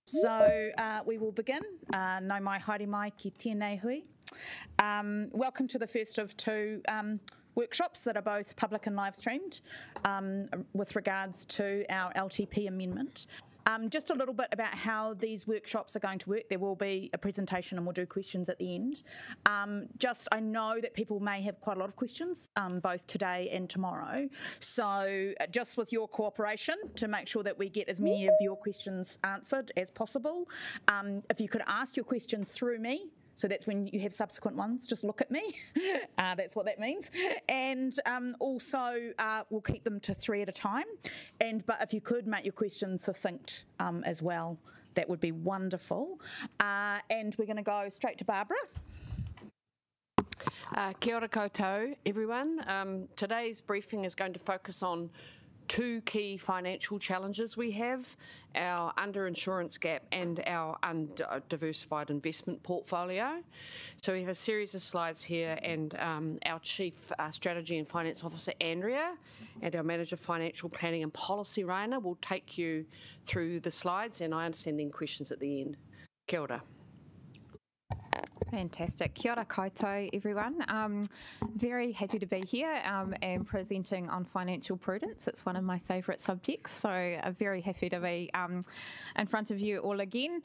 So we will begin. Nau mai, haere mai, ki tēnei hui. Welcome to the first of two workshops that are both public and live streamed with regards to our LTP amendment. Just a little bit about how these workshops are going to work. There will be a presentation and we'll do questions at the end. I know that people may have quite a lot of questions, both today and tomorrow. So just with your cooperation to make sure that we get as many of your questions answered as possible. If you could ask your questions through me, so that's when you have subsequent ones, just look at me. That's what that means. And also, we'll keep them to 3 at a time. But if you could make your questions succinct as well, that would be wonderful. And we're going to go straight to Barbara. Kia ora koutou, everyone. Today's briefing is going to focus on two key financial challenges we have, our underinsurance gap and our undiversified investment portfolio. So we have a series of slides here, and our Chief Strategy and Finance Officer, Andrea, and our Manager Financial Planning and Policy, Raina, will take you through the slides, and I understand then questions at the end. Kia ora. Fantastic. Kia ora koutou, everyone. Very happy to be here and presenting on financial prudence. It's one of my favourite subjects, so I'm very happy to be in front of you all again.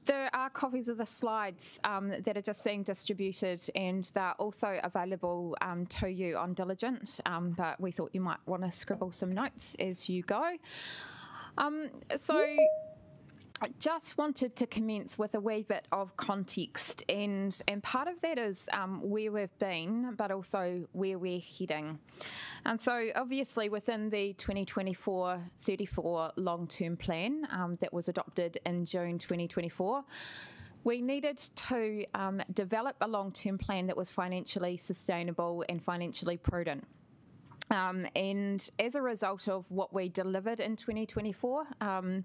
There are copies of the slides that are just being distributed, and they're also available to you on Diligent, but we thought you might want to scribble some notes as you go. I just wanted to commence with a wee bit of context, and part of that is where we've been, but also where we're heading. And so obviously within the 2024-34 long-term plan that was adopted in June 2024, we needed to develop a long-term plan that was financially sustainable and financially prudent. And as a result of what we delivered in 2024, our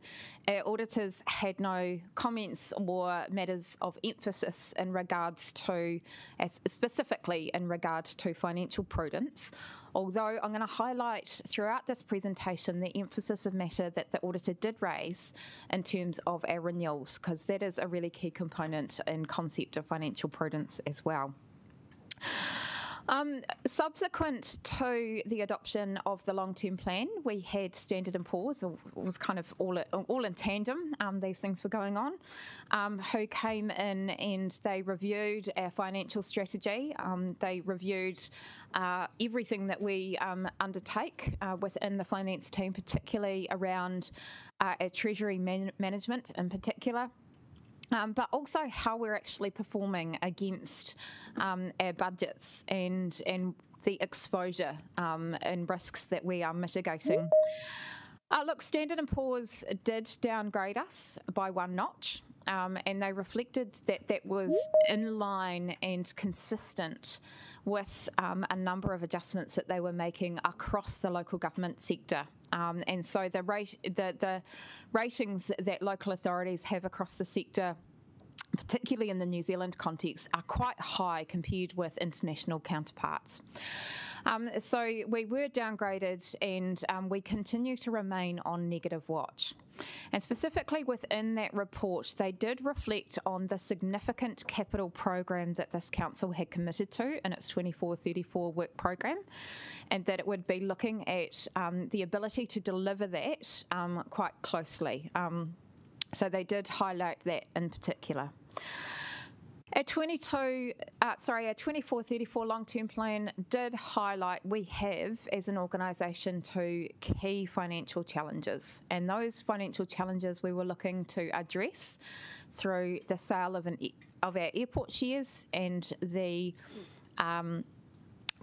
auditors had no comments or matters of emphasis in regards to, specifically in regards to financial prudence. Although I'm going to highlight throughout this presentation the emphasis of matter that the auditor did raise in terms of our renewals, because that is a really key component and concept of financial prudence as well. Subsequent to the adoption of the long-term plan, we had Standard & Poor's, it was kind of all in tandem, these things were going on, who came in and they reviewed our financial strategy. They reviewed everything that we undertake within the finance team, particularly around our treasury management in particular. But also how we're actually performing against our budgets and the exposure and risks that we are mitigating. Look, Standard & Poor's did downgrade us by 1 notch, and they reflected that that was in line and consistent with a number of adjustments that they were making across the local government sector. And so the ratings that local authorities have across the sector, particularly in the New Zealand context, are quite high compared with international counterparts. So we were downgraded, and we continue to remain on negative watch. And specifically within that report, they did reflect on the significant capital program that this council had committed to in its 24-34 work program, and that it would be looking at the ability to deliver that quite closely. So they did highlight that in particular. Our 24-34 long-term plan did highlight we have, as an organisation, 2 key financial challenges. And those financial challenges we were looking to address through the sale of our airport shares and the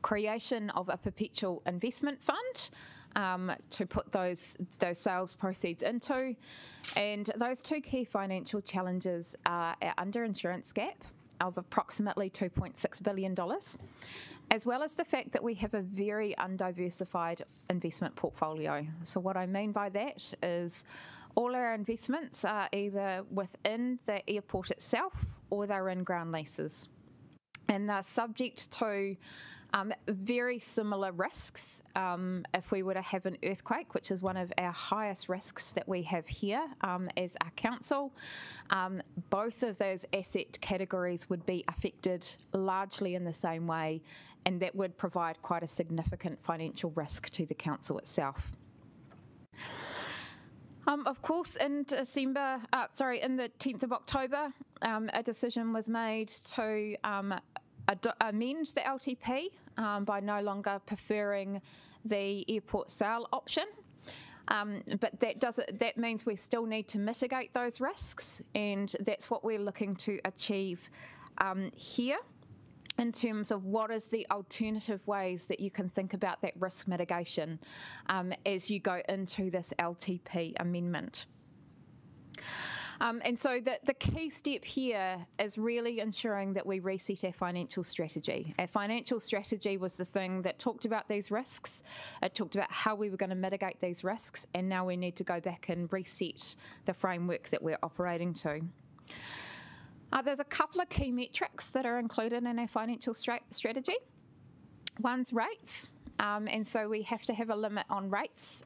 creation of a perpetual investment fund to put those sales proceeds into. And those 2 key financial challenges are our underinsurance gap of approximately $2.6 billion, as well as the fact that we have a very undiversified investment portfolio. So what I mean by that is all our investments are either within the airport itself or they're in ground leases. And they're subject to Very similar risks if we were to have an earthquake, which is one of our highest risks that we have here as our council. Both of those asset categories would be affected largely in the same way, and that would provide quite a significant financial risk to the council itself. Of course, in the 10th of October, a decision was made to amend the LTP by no longer preferring the airport sale option. But that means we still need to mitigate those risks, and that's what we're looking to achieve here, in terms of what is the alternative ways that you can think about that risk mitigation as you go into this LTP amendment. And so the key step here is really ensuring that we reset our financial strategy. Our financial strategy was the thing that talked about these risks. It talked about how we were going to mitigate these risks, and now we need to go back and reset the framework that we're operating to. There's a couple of key metrics that are included in our financial strategy. One's rates, and so we have to have a limit on rates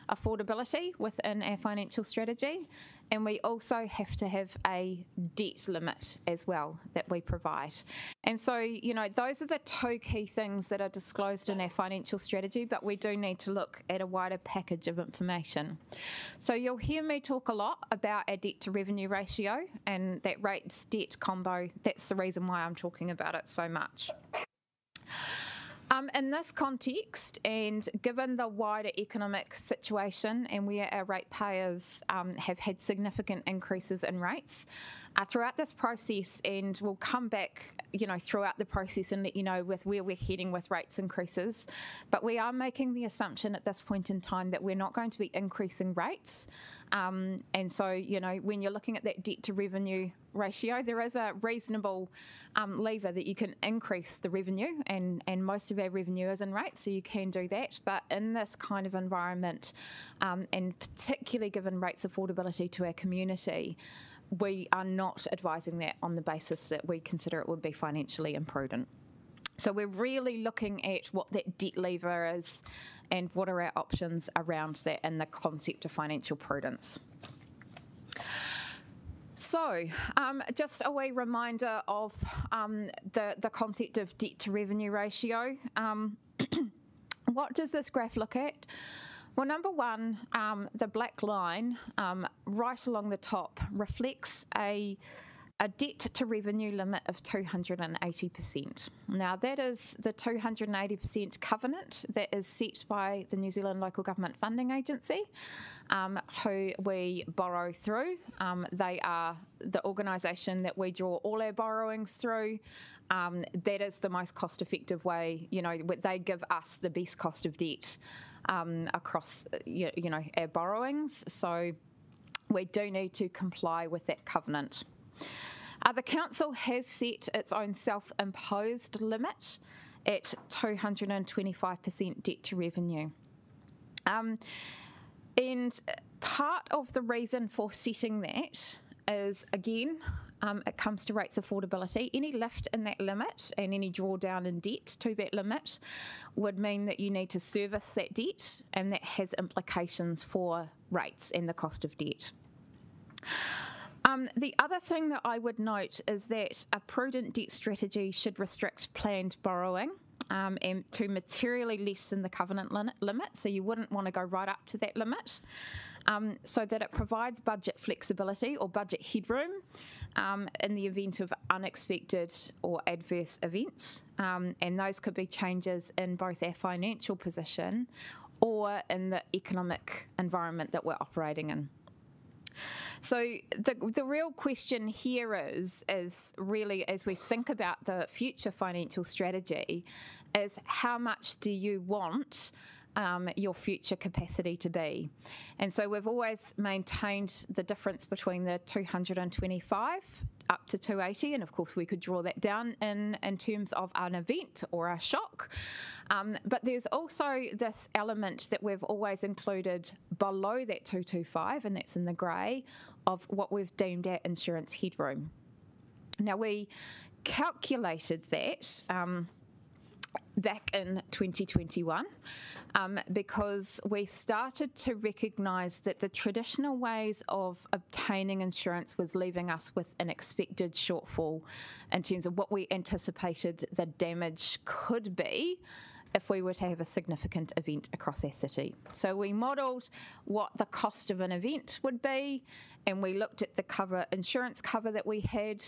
affordability within our financial strategy, and we also have to have a debt limit as well that we provide. And so, you know, those are the two key things that are disclosed in our financial strategy, but we do need to look at a wider package of information. So you'll hear me talk a lot about our debt to revenue ratio and that rates debt combo. That's the reason why I'm talking about it so much. In this context, and given the wider economic situation and where our ratepayers have had significant increases in rates, throughout this process, and we'll come back, you know, throughout the process and let you know with where we're heading with rates increases, but we are making the assumption at this point in time that we're not going to be increasing rates. And so, you know, when you're looking at that debt to revenue ratio, there is a reasonable lever that you can increase the revenue, and most of our revenue is in rates, so you can do that. But in this kind of environment, and particularly given rates affordability to our community, we are not advising that on the basis that we consider it would be financially imprudent. So we're really looking at what that debt lever is and what are our options around that and the concept of financial prudence. So just a wee reminder of the concept of debt to revenue ratio. What does this graph look at? Well, number one, the black line right along the top reflects a debt to revenue limit of 280%. Now, that is the 280% covenant that is set by the New Zealand Local Government Funding Agency, who we borrow through. They are the organisation that we draw all our borrowings through. That is the most cost-effective way. You know, they give us the best cost of debt across, you know, our borrowings. So we do need to comply with that covenant. The council has set its own self-imposed limit at 225% debt to revenue. And part of the reason for setting that is, again, it comes to rates affordability. Any lift in that limit and any drawdown in debt to that limit would mean that you need to service that debt, and that has implications for rates and the cost of debt. The other thing that I would note is that a prudent debt strategy should restrict planned borrowing and to materially less than the covenant limit, so you wouldn't want to go right up to that limit, so that it provides budget flexibility or budget headroom in the event of unexpected or adverse events, and those could be changes in both our financial position or in the economic environment that we're operating in. So the real question here is really, as we think about the future financial strategy, is how much do you want your future capacity to be? And so we've always maintained the difference between the 225 up to 280, and of course we could draw that down in terms of an event or a shock. But there's also this element that we've always included below that 225, and that's in the grey, of what we've deemed our insurance headroom. Now, we calculated that back in 2021 because we started to recognise that the traditional ways of obtaining insurance was leaving us with an expected shortfall in terms of what we anticipated the damage could be if we were to have a significant event across our city. So we modelled what the cost of an event would be, and we looked at the insurance cover that we had,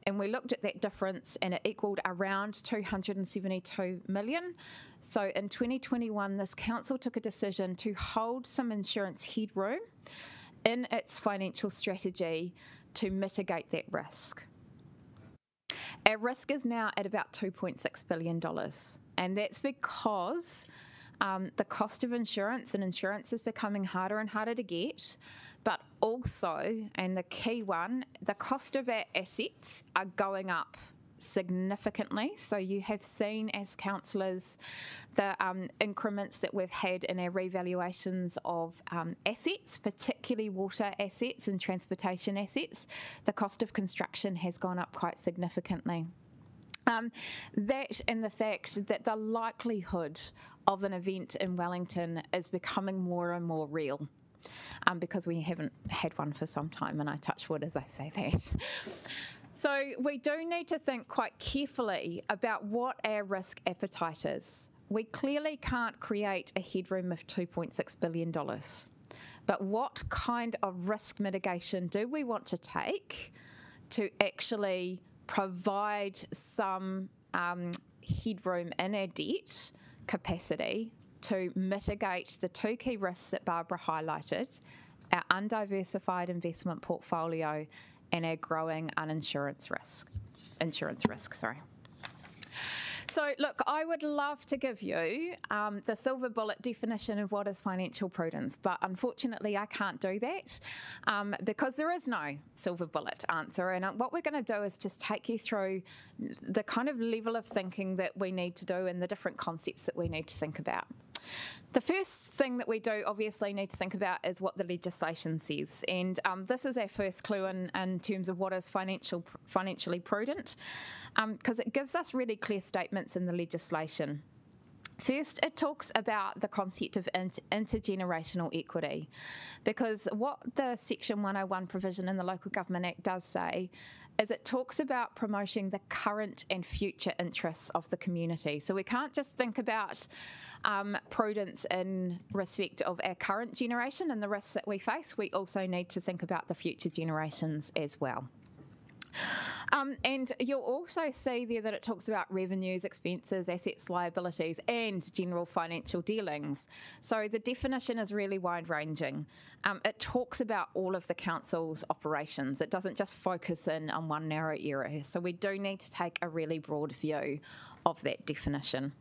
and we looked at that difference, and it equalled around 272 million. So in 2021, this council took a decision to hold some insurance headroom in its financial strategy to mitigate that risk. Our risk is now at about $2.6 billion. And that's because the cost of insurance and insurance is becoming harder and harder to get, but also, and the key one, the cost of our assets are going up significantly. So you have seen as councillors the increments that we've had in our revaluations of assets, particularly water assets and transportation assets. The cost of construction has gone up quite significantly. That and the fact that the likelihood of an event in Wellington is becoming more and more real because we haven't had one for some time, and I touch wood as I say that. So we do need to think quite carefully about what our risk appetite is. We clearly can't create a headroom of $2.6 billion, but what kind of risk mitigation do we want to take to actually provide some headroom in our debt capacity to mitigate the two key risks that Barbara highlighted, our undiversified investment portfolio and our growing insurance risk. So, look, I would love to give you the silver bullet definition of what is financial prudence, but unfortunately I can't do that because there is no silver bullet answer. And what we're going to do is just take you through the kind of level of thinking that we need to do and the different concepts that we need to think about. The first thing that we do obviously need to think about is what the legislation says, and this is our first clue in terms of what is financially prudent, because it gives us really clear statements in the legislation. First, it talks about the concept of intergenerational equity, because what the Section 101 provision in the Local Government Act does say is it talks about promoting the current and future interests of the community. So we can't just think about prudence in respect of our current generation and the risks that we face. We also need to think about the future generations as well. And you'll also see there that it talks about revenues, expenses, assets, liabilities, and general financial dealings. So the definition is really wide-ranging. It talks about all of the council's operations. It doesn't just focus in on one narrow area. So we do need to take a really broad view of that definition.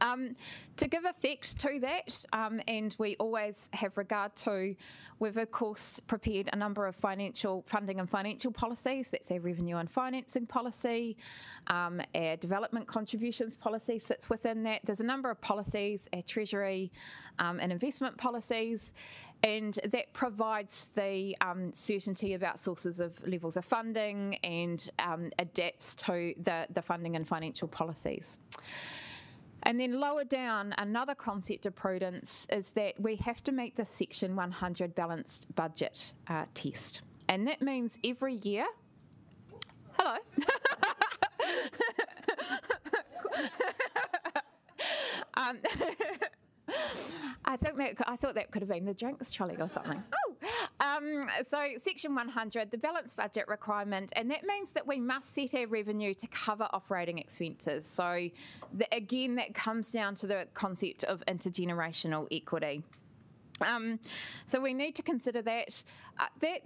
To give effect to that, and we always have regard to, we've of course prepared a number of financial funding and financial policies. That's our revenue and financing policy. Our development contributions policy sits within that. There's a number of policies, our treasury and investment policies, and that provides the certainty about sources of levels of funding and adapts to the funding and financial policies. And then lower down, another concept of prudence is that we have to meet the Section 100 balanced budget test. And that means every year... Hello. I thought that could have been the drinks trolley or something. So Section 100, the balanced budget requirement, and that means that we must set our revenue to cover operating expenses. So again, that comes down to the concept of intergenerational equity. So we need to consider that.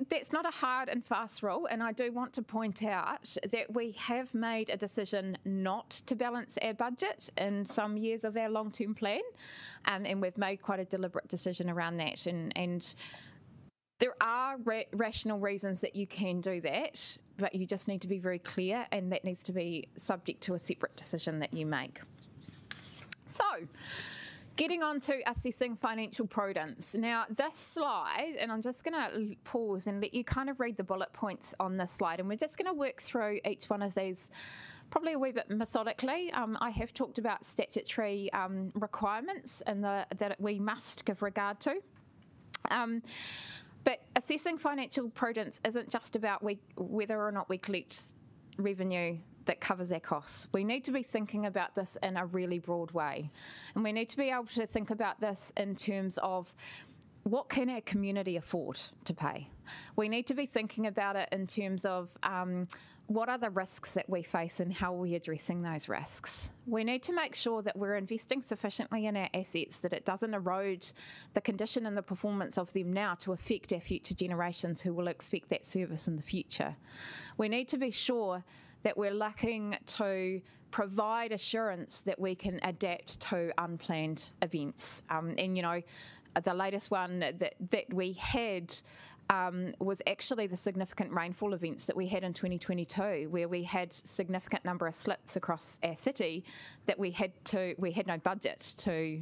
That's not a hard and fast rule, and I do want to point out that we have made a decision not to balance our budget in some years of our long-term plan, and we've made quite a deliberate decision around that. And there are rational reasons that you can do that, but you just need to be very clear, and that needs to be subject to a separate decision that you make. So, getting on to assessing financial prudence. Now, this slide, and I'm just going to pause and let you kind of read the bullet points on this slide, and we're just going to work through each one of these probably a wee bit methodically. I have talked about statutory requirements and that we must give regard to. But assessing financial prudence isn't just about whether or not we collect revenue that covers our costs. We need to be thinking about this in a really broad way. And we need to be able to think about this in terms of what can our community afford to pay? We need to be thinking about it in terms of what are the risks that we face and how are we addressing those risks. We need to make sure that we're investing sufficiently in our assets that it doesn't erode the condition and the performance of them now to affect our future generations who will expect that service in the future. We need to be sure that we're looking to provide assurance that we can adapt to unplanned events. And, you know, the latest one that we had was actually the significant rainfall events that we had in 2022, where we had significant number of slips across our city that we had no budget to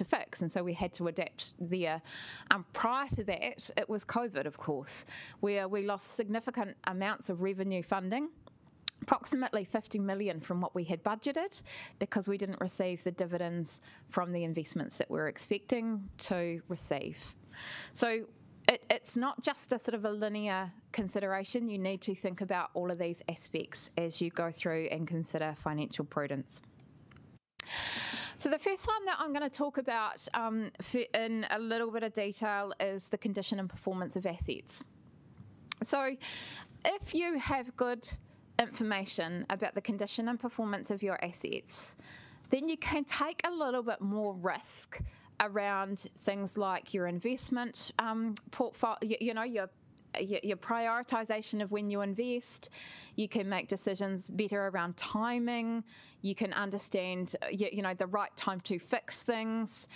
fix, and so we had to adapt there. Prior to that, it was COVID, of course, where we lost significant amounts of revenue funding. Approximately 50 million from what we had budgeted because we didn't receive the dividends from the investments that we're expecting to receive. So it's not just a sort of a linear consideration. You need to think about all of these aspects as you go through and consider financial prudence. So the first one that I'm going to talk about in a little bit of detail is the condition and performance of assets. So if you have good information about the condition and performance of your assets, then you can take a little bit more risk around things like your investment portfolio, your prioritization of when you invest. You can make decisions better around timing. You can understand, the right time to fix things.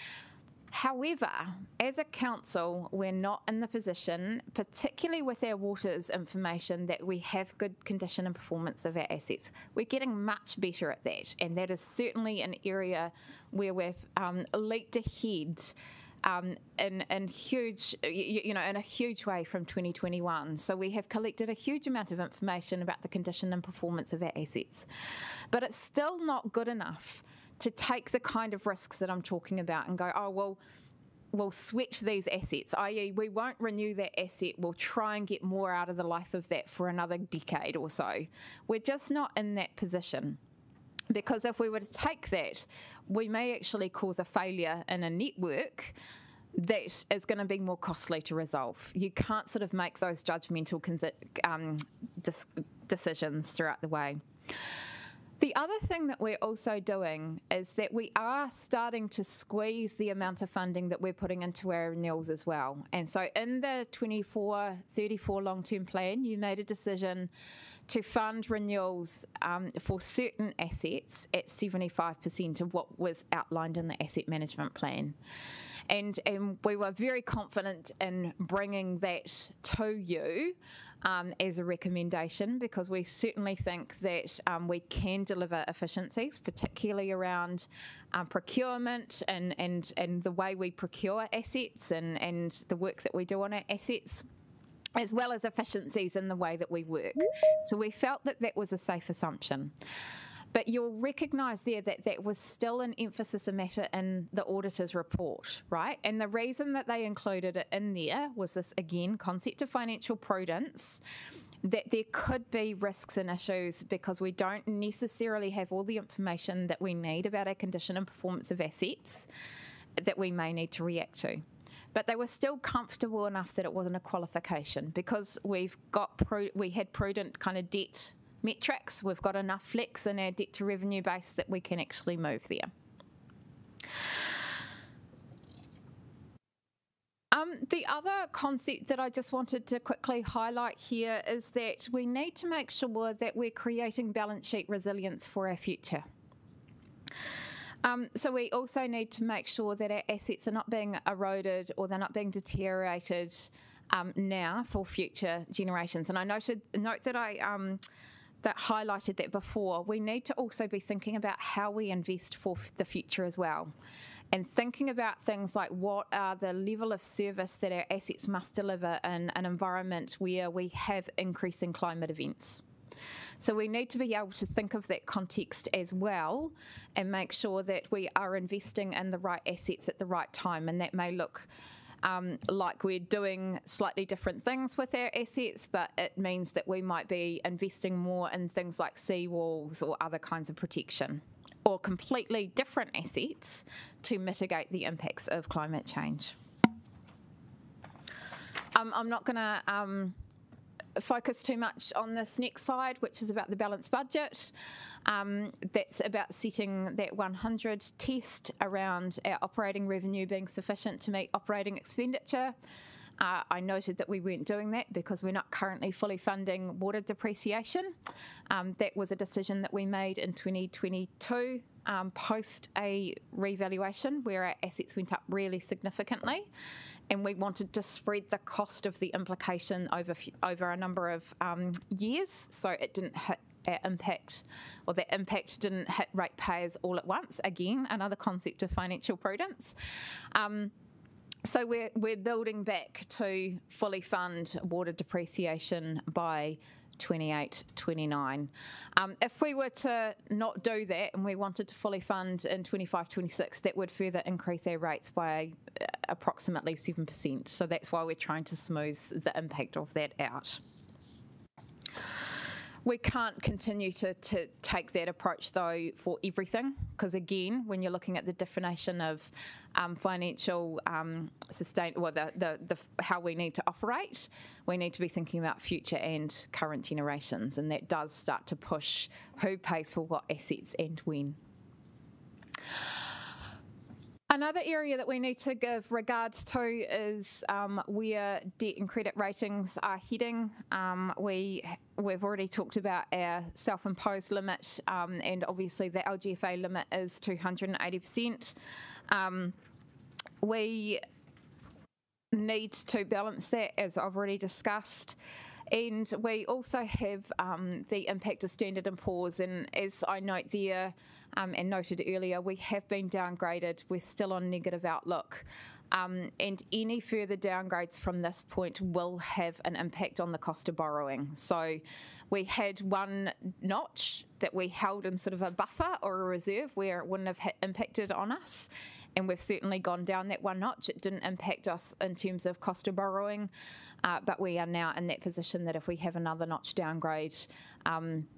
However, as a council, we're not in the position, particularly with our waters information, that we have good condition and performance of our assets. We're getting much better at that, and that is certainly an area where we've leaped ahead in a huge way from 2021. So we have collected a huge amount of information about the condition and performance of our assets, but it's still not good enough to take the kind of risks that I'm talking about and go, oh, well, we'll switch these assets, i.e. we won't renew that asset, we'll try and get more out of the life of that for another decade or so. We're just not in that position, because if we were to take that, we may actually cause a failure in a network that is going to be more costly to resolve. You can't sort of make those judgmental decisions throughout the way. The other thing that we're also doing is that we are starting to squeeze the amount of funding that we're putting into our renewals as well. And so in the 24-34 long-term plan, you made a decision to fund renewals for certain assets at 75% of what was outlined in the asset management plan. And we were very confident in bringing that to you as a recommendation, because we certainly think that we can deliver efficiencies, particularly around procurement and the way we procure assets and the work that we do on our assets, as well as efficiencies in the way that we work. So we felt that that was a safe assumption. But you'll recognise there that that was still an emphasis matter in the auditor's report, right? And the reason that they included it in there was this, again, concept of financial prudence, that there could be risks and issues because we don't necessarily have all the information that we need about our condition and performance of assets that we may need to react to. But they were still comfortable enough that it wasn't a qualification, because we had prudent kind of debt metrics. We've got enough flex in our debt to revenue base that we can actually move there. The other concept that I just wanted to quickly highlight here is that we need to make sure that we're creating balance sheet resilience for our future. So we also need to make sure that our assets are not being eroded or they're not being deteriorated now for future generations. And I note that that highlighted that before. We need to also be thinking about how we invest for the future as well, and thinking about things like what are the level of service that our assets must deliver in an environment where we have increasing climate events. So we need to be able to think of that context as well and make sure that we are investing in the right assets at the right time. And that may look like we're doing slightly different things with our assets, but it means that we might be investing more in things like seawalls or other kinds of protection, or completely different assets to mitigate the impacts of climate change. I'm not going to focus too much on this next slide, which is about the balanced budget. That's about setting that 100 test around our operating revenue being sufficient to meet operating expenditure. I noted that we weren't doing that because we're not currently fully funding water depreciation. That was a decision that we made in 2022 post a revaluation where our assets went up really significantly, and we wanted to spread the cost of the implication over a number of years, so it didn't hit our impact, or the impact didn't hit ratepayers all at once. Again, another concept of financial prudence. So we're building back to fully fund water depreciation by 28-29. If we were to not do that and we wanted to fully fund in 25-26, that would further increase our rates by approximately 7%. So that's why we're trying to smooth the impact of that out. We can't continue to take that approach, though, for everything, because again, when you're looking at the definition of financial how we need to operate, we need to be thinking about future and current generations, and that does start to push who pays for what assets and when. Another area that we need to give regard to is where debt and credit ratings are heading. We've already talked about our self-imposed limit, and obviously the LGFA limit is 280%. We need to balance that, as I've already discussed. And we also have the impact of Standard & Poor's, and as I note there and noted earlier, we have been downgraded. We're still on negative outlook, and any further downgrades from this point will have an impact on the cost of borrowing. So we had one notch that we held in sort of a buffer or a reserve where it wouldn't have impacted on us, and we've certainly gone down that one notch. It didn't impact us in terms of cost of borrowing, but we are now in that position that if we have another notch downgrade,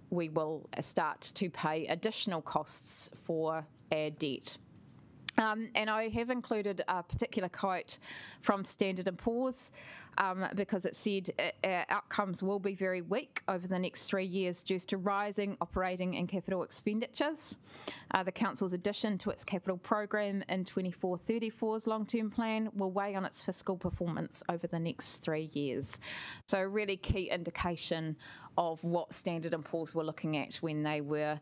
we will start to pay additional costs for our debt. And I have included a particular quote from Standard & Poor's because it said our outcomes will be very weak over the next 3 years due to rising operating and capital expenditures. The Council's addition to its capital program in 24-34's long-term plan will weigh on its fiscal performance over the next 3 years. So a really key indication of what Standard & Poor's were looking at when they were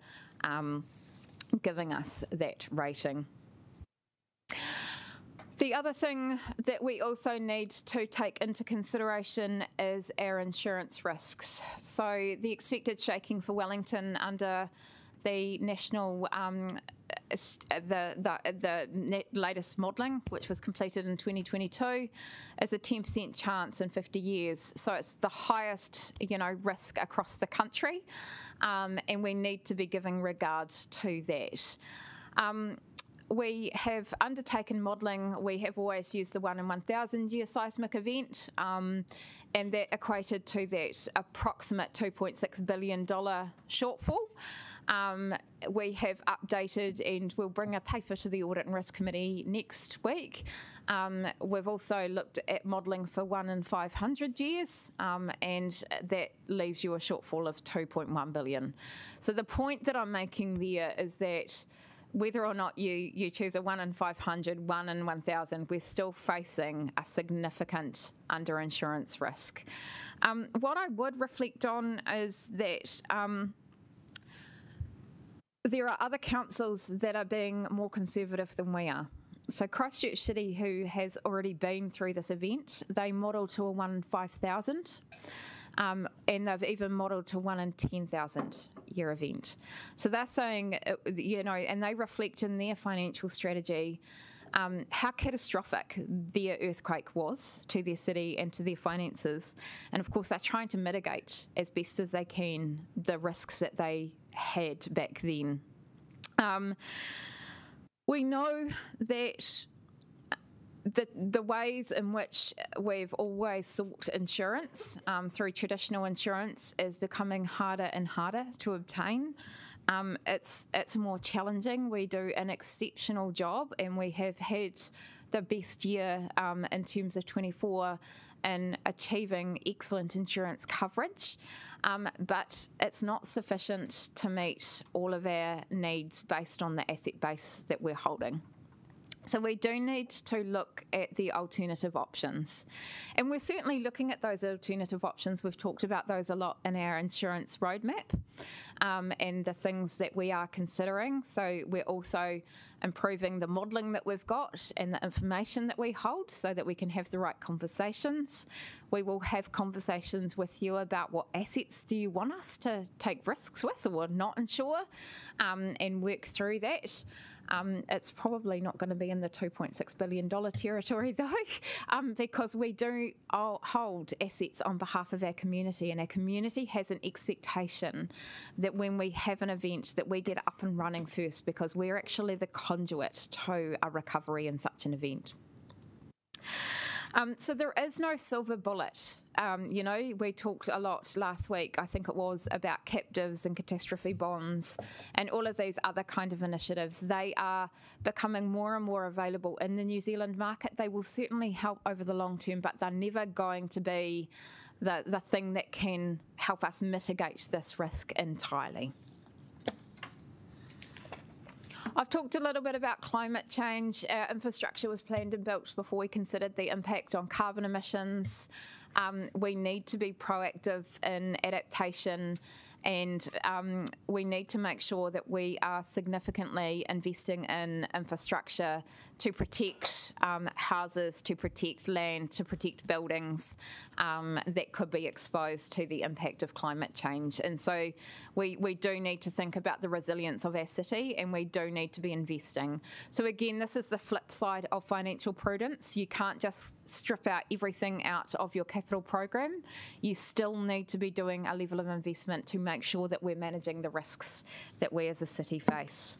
giving us that rating. The other thing that we also need to take into consideration is our insurance risks. So the expected shaking for Wellington under the national, the latest modelling, which was completed in 2022, is a 10% chance in 50 years. So it's the highest, risk across the country, and we need to be giving regard to that. We have undertaken modelling. We have always used the 1 in 1,000 year seismic event, and that equated to that approximate $2.6 billion shortfall. We have updated, and we'll bring a paper to the Audit and Risk Committee next week. We've also looked at modelling for 1 in 500 years, and that leaves you a shortfall of $2.1 billion. So the point that I'm making there is that whether or not you choose a 1 in 500, 1 in 1,000, we're still facing a significant underinsurance risk. What I would reflect on is that there are other councils that are being more conservative than we are. So Christchurch City, who has already been through this event, they model to a 1 in 5,000. And they've even modelled to 1 in 10,000 year event. So they're saying, and they reflect in their financial strategy how catastrophic their earthquake was to their city and to their finances. And of course, they're trying to mitigate as best as they can the risks that they had back then. We know that the ways in which we've always sought insurance through traditional insurance is becoming harder and harder to obtain. It's more challenging. We do an exceptional job, and we have had the best year in terms of 24 in achieving excellent insurance coverage, but it's not sufficient to meet all of our needs based on the asset base that we're holding. So we do need to look at the alternative options. And we're certainly looking at those alternative options. We've talked about those a lot in our insurance roadmap and the things that we are considering. So we're also improving the modelling that we've got and the information that we hold so that we can have the right conversations. We will have conversations with you about what assets do you want us to take risks with or not insure, and work through that. It's probably not going to be in the $2.6 billion territory though, because we do hold assets on behalf of our community, and our community has an expectation that when we have an event that we get up and running first, because we're actually the conduit to a recovery in such an event. So there is no silver bullet. We talked a lot last week, I think it was, about captives and catastrophe bonds and all of these other kind of initiatives. They are becoming more and more available in the New Zealand market. They will certainly help over the long term, but they're never going to be the thing that can help us mitigate this risk entirely. I've talked a little bit about climate change. Our infrastructure was planned and built before we considered the impact on carbon emissions. We need to be proactive in adaptation, and we need to make sure that we are significantly investing in infrastructure to protect houses, to protect land, to protect buildings that could be exposed to the impact of climate change. And so we do need to think about the resilience of our city, and we do need to be investing. So again, this is the flip side of financial prudence. You can't just strip out everything out of your capital program. You still need to be doing a level of investment to make sure that we're managing the risks that we as a city face.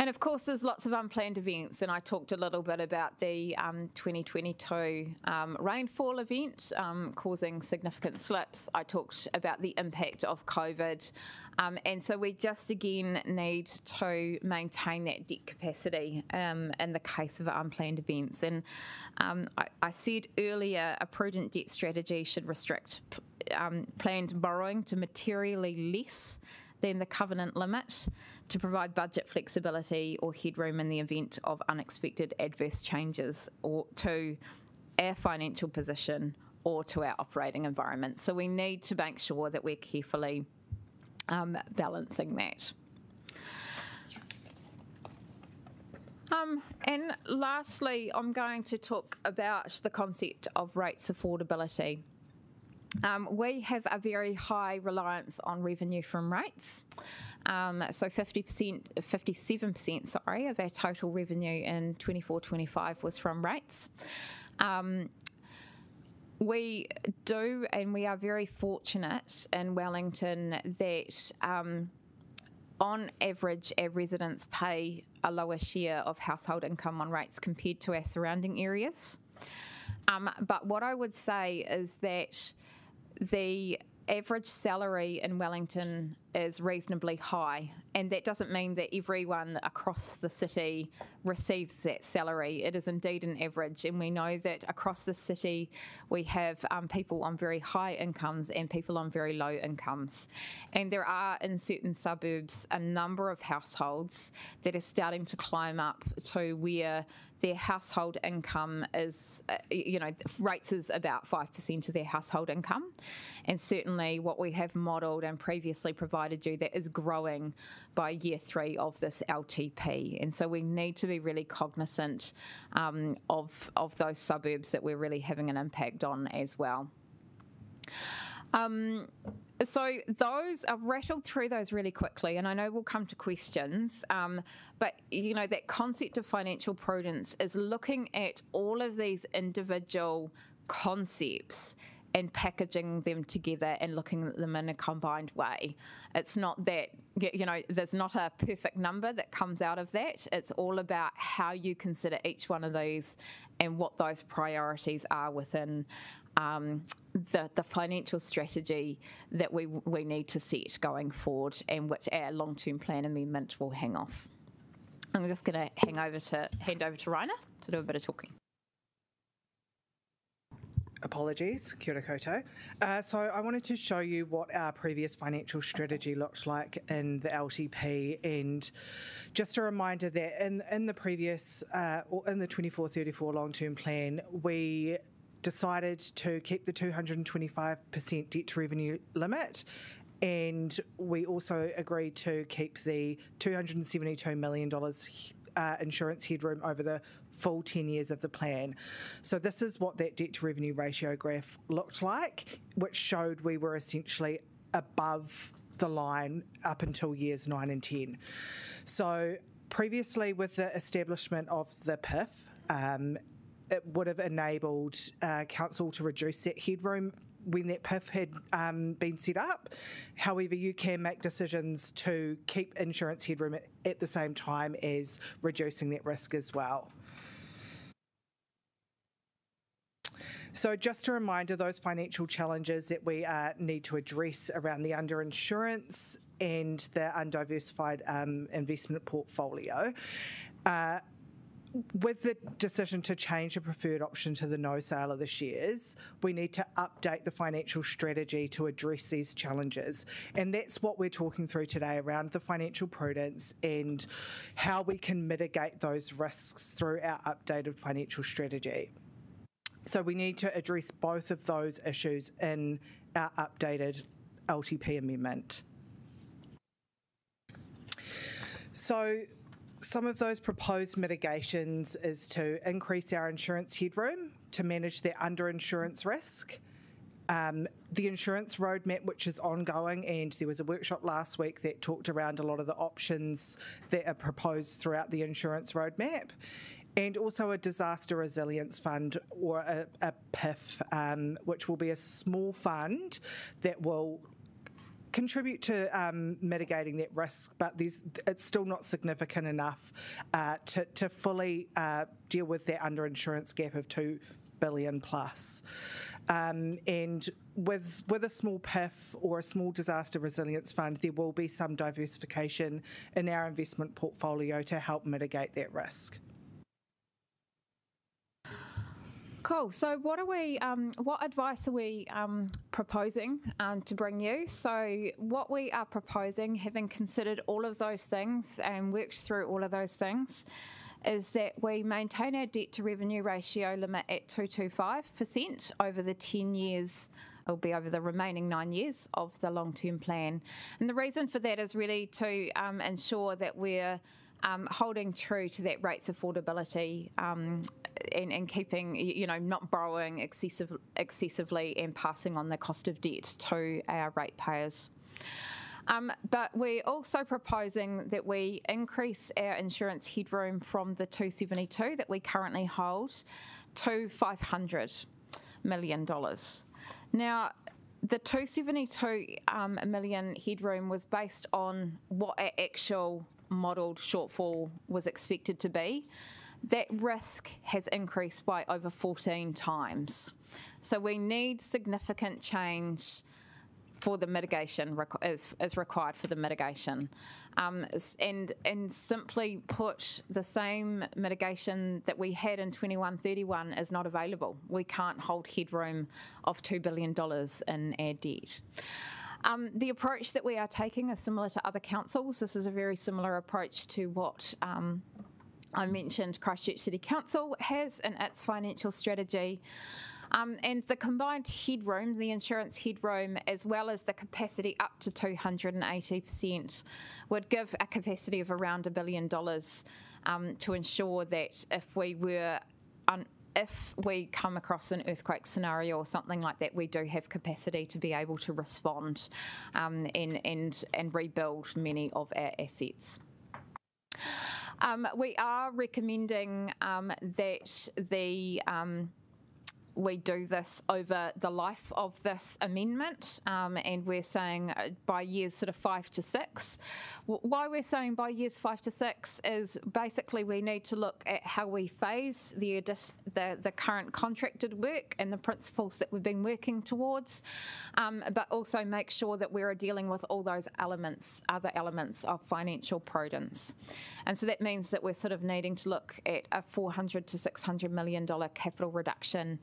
And of course, there's lots of unplanned events, and I talked a little bit about the 2022 rainfall event causing significant slips. I talked about the impact of COVID, and so we just again need to maintain that debt capacity in the case of unplanned events. And I said earlier, a prudent debt strategy should restrict planned borrowing to materially less than the covenant limit to provide budget flexibility or headroom in the event of unexpected adverse changes or to our financial position or to our operating environment. So we need to make sure that we're carefully balancing that. And lastly, I'm going to talk about the concept of rates affordability. We have a very high reliance on revenue from rates. So 57% of our total revenue in 24-25 was from rates. We do, and we are very fortunate in Wellington that on average, our residents pay a lower share of household income on rates compared to our surrounding areas. But what I would say is that the average salary in Wellington is reasonably high, and that doesn't mean that everyone across the city receives that salary. It is indeed an average, and we know that across the city we have people on very high incomes and people on very low incomes. And there are in certain suburbs a number of households that are starting to climb up to where their household income is, rates is about 5% of their household income. And certainly what we have modelled and previously provided you, that is growing by year 3 of this LTP. And so we need to be really cognizant of those suburbs that we're really having an impact on as well. So those, I've rattled through those really quickly, and I know we'll come to questions, but, that concept of financial prudence is looking at all of these individual concepts and packaging them together and looking at them in a combined way. It's not that, there's not a perfect number that comes out of that. It's all about how you consider each one of these and what those priorities are within the financial strategy that we need to set going forward, and which our long-term plan amendment will hang off. I'm just going to hand over to Raina to do a bit of talking. Apologies, kia ora koutou. So I wanted to show you what our previous financial strategy looked like in the LTP, and just a reminder that in the previous, or in the 24-34 long-term plan, we decided to keep the 225% debt to revenue limit, and we also agreed to keep the $272 million insurance headroom over the full 10 years of the plan. So this is what that debt to revenue ratio graph looked like, which showed we were essentially above the line up until years 9 and 10. So previously, with the establishment of the PIF, it would have enabled council to reduce that headroom when that PIF had been set up. However, you can make decisions to keep insurance headroom at the same time as reducing that risk as well. So just a reminder, those financial challenges that we need to address around the underinsurance and the undiversified investment portfolio. With the decision to change the preferred option to the no sale of the shares, we need to update the financial strategy to address these challenges. And that's what we're talking through today, around the financial prudence and how we can mitigate those risks through our updated financial strategy. So we need to address both of those issues in our updated LTP amendment. So some of those proposed mitigations is to increase our insurance headroom to manage the underinsurance risk. The insurance roadmap, which is ongoing, and there was a workshop last week that talked around a lot of the options that are proposed throughout the insurance roadmap. And also a disaster resilience fund, or a PIF, which will be a small fund that will contribute to mitigating that risk, but it's still not significant enough to fully deal with that underinsurance gap of $2 billion plus. And with a small PIF or a small disaster resilience fund, there will be some diversification in our investment portfolio to help mitigate that risk. Cool. So what advice are we proposing to bring you? So what we are proposing, having considered all of those things and worked through all of those things, is that we maintain our debt to revenue ratio limit at 225% over the 10 years. It'll be over the remaining 9 years of the long-term plan. And the reason for that is really to ensure that we're holding true to that rates affordability and keeping, not borrowing excessively and passing on the cost of debt to our ratepayers. But we're also proposing that we increase our insurance headroom from the 272 that we currently hold to $500 million. Now, the 272 million headroom was based on what our actual modelled shortfall was expected to be. That risk has increased by over 14 times. So we need significant change for the mitigation, is required for the mitigation. And simply put, the same mitigation that we had in 21-31 is not available. We can't hold headroom of $2 billion in our debt. The approach that we are taking is similar to other councils. This is a very similar approach to what I mentioned Christchurch City Council has in its financial strategy. And the combined headroom, the insurance headroom, as well as the capacity up to 280%, would give a capacity of around $1 billion to ensure that if we were if we come across an earthquake scenario or something like that, we do have capacity to be able to respond and rebuild many of our assets. We are recommending that we do this over the life of this amendment, and we're saying by years sort of 5 to 6. Why we're saying by years 5 to 6 is basically we need to look at how we phase the current contracted work and the principles that we've been working towards, but also make sure that we're dealing with all those elements, other elements of financial prudence. And so that means that we're sort of needing to look at a $400 to $600 million capital reduction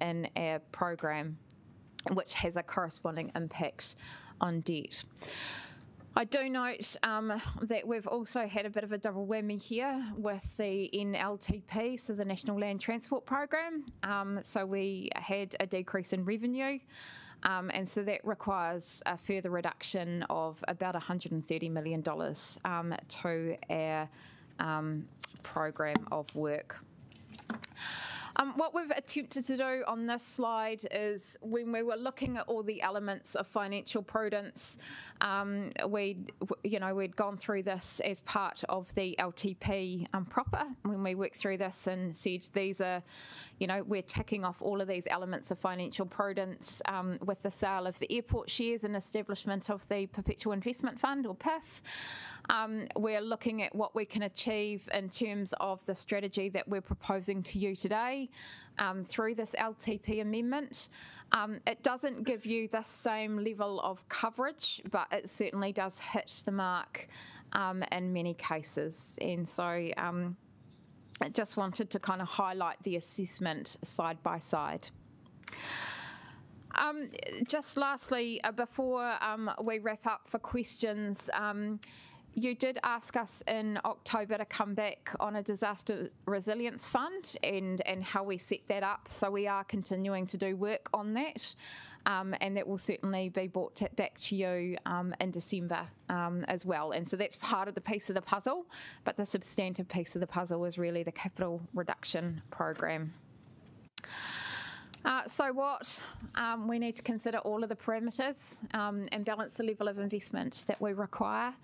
in our program, which has a corresponding impact on debt. I do note that we've also had a bit of a double whammy here with the NLTP, so the National Land Transport Program. So we had a decrease in revenue, and so that requires a further reduction of about $130 million to our program of work. What we've attempted to do on this slide is when we were looking at all the elements of financial prudence, we'd gone through this as part of the LTP proper when we worked through this and said these are, we're ticking off all of these elements of financial prudence with the sale of the airport shares and establishment of the Perpetual Investment Fund, or PIF. We're looking at what we can achieve in terms of the strategy that we're proposing to you today through this LTP amendment. It doesn't give you the same level of coverage, but it certainly does hit the mark in many cases. And so I just wanted to kind of highlight the assessment side by side. Just lastly, before we wrap up for questions, you did ask us in October to come back on a disaster resilience fund and how we set that up. So we are continuing to do work on that, and that will certainly be brought back to you in December as well. And so that's part of the piece of the puzzle, but the substantive piece of the puzzle is really the capital reduction program. So what we need to consider all of the parameters and balance the level of investment that we require.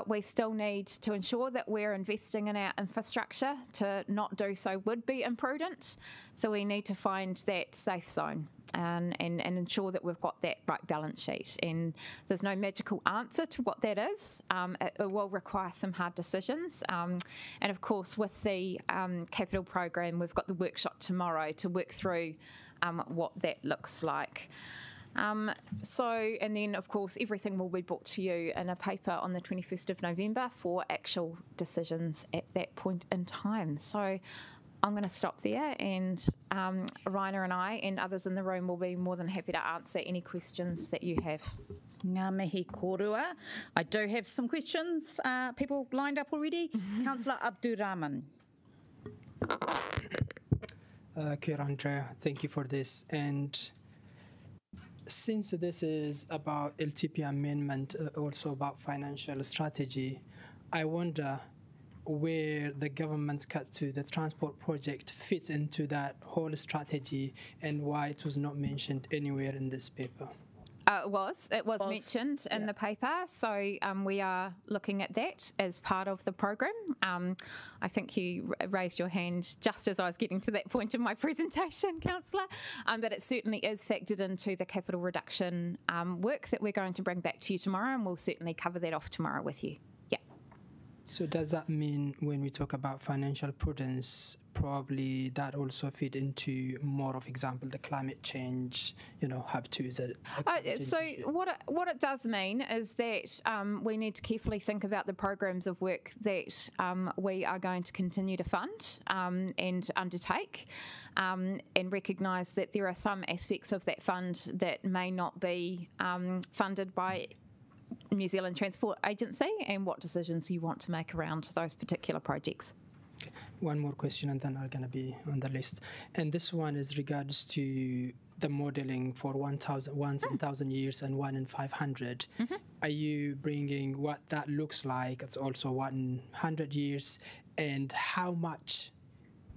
We still need to ensure that we're investing in our infrastructure. To not do so would be imprudent. So we need to find that safe zone and ensure that we've got that right balance sheet. And there's no magical answer to what that is. It will require some hard decisions. And of course, with the capital program, we've got the workshop tomorrow to work through what that looks like. And then, of course, everything will be brought to you in a paper on the 21st of November for actual decisions at that point in time. So I'm going to stop there, and Raina and I and others in the room will be more than happy to answer any questions that you have. Ngā mihi kōrua. I do have some questions. People lined up already. Councillor Abdurrahman. Kia Andrea, thank you for this. And since this is about LTP amendment, also about financial strategy, I wonder where the government's cut to the transport project fits into that whole strategy and why it was not mentioned anywhere in this paper. It was mentioned in the paper, so we are looking at that as part of the program. I think you raised your hand just as I was getting to that point in my presentation, Councillor, but it certainly is factored into the capital reduction work that we're going to bring back to you tomorrow, and we'll certainly cover that off tomorrow with you. Yeah. So does that mean when we talk about financial prudence, probably that also feed into more of example, the climate change, hub to is it? So what it does mean is that we need to carefully think about the programs of work that we are going to continue to fund and undertake, and recognise that there are some aspects of that fund that may not be funded by New Zealand Transport Agency, and what decisions you want to make around those particular projects. Okay. One more question and then I'm going to be on the list. And this one is regards to the modelling for 1,000 once in 1,000 years and 1 in 500. Mm-hmm. Are you bringing what that looks like? It's also 1 in 100 years, and how much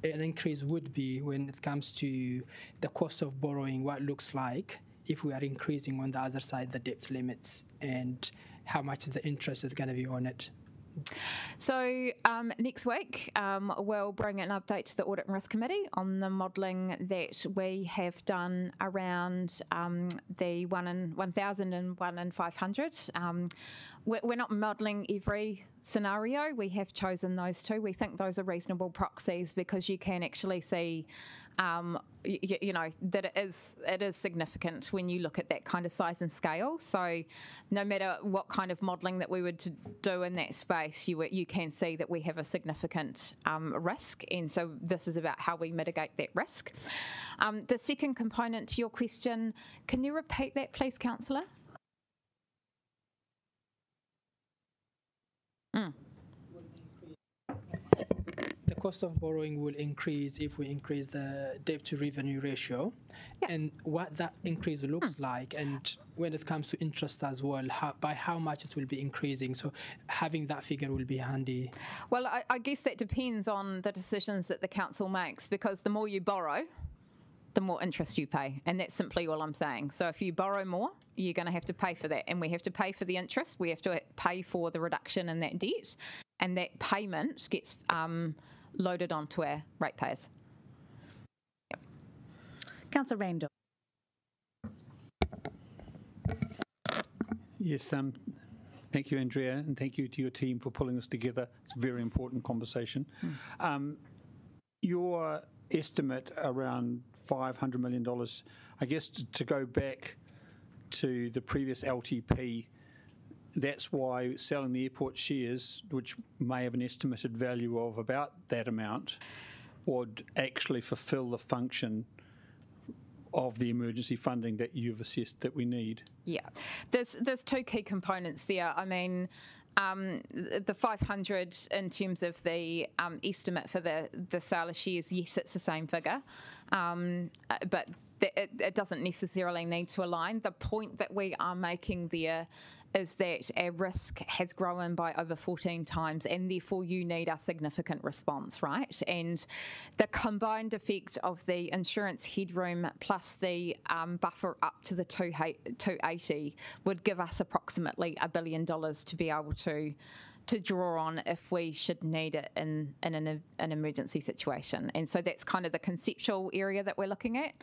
an increase would be when it comes to the cost of borrowing, what it looks like if we are increasing on the other side the debt limits, and how much the interest is going to be on it. So next week we'll bring an update to the Audit and Risk Committee on the modelling that we have done around the 1,000 and 1 in 500. We're not modelling every scenario. We have chosen those two. We think those are reasonable proxies because you can actually see you know, that it is significant when you look at that kind of size and scale. So no matter what kind of modelling that we would do in that space, you can see that we have a significant risk, and so this is about how we mitigate that risk. The second component to your question, can you repeat that please, Councillor? The cost of borrowing will increase if we increase the debt to revenue ratio, and what that increase looks like, and when it comes to interest as well, by how much it will be increasing. So having that figure will be handy. Well, I guess that depends on the decisions that the council makes, because the more you borrow, the more interest you pay, and that's simply all I'm saying. So if you borrow more, you're going to have to pay for that, and we have to pay for the interest. We have to pay for the reduction in that debt, and that payment gets loaded onto our ratepayers. Yep. Councillor Randall. Yes, thank you, Andrea, and thank you to your team for pulling this together. It's a very important conversation. Your estimate around $500 million, I guess to go back to the previous LTP, that's why selling the airport shares, which may have an estimated value of about that amount, would actually fulfil the function of the emergency funding that you've assessed that we need. Yeah, there's two key components there. I mean, the 500 in terms of the estimate for the sale of shares, yes, it's the same figure, but it doesn't necessarily need to align. The point that we are making there is that our risk has grown by over 14 times, and therefore you need a significant response, right? And the combined effect of the insurance headroom plus the buffer up to the 280 would give us approximately $1 billion to be able to draw on if we should need it in an emergency situation. And so that's kind of the conceptual area that we're looking at.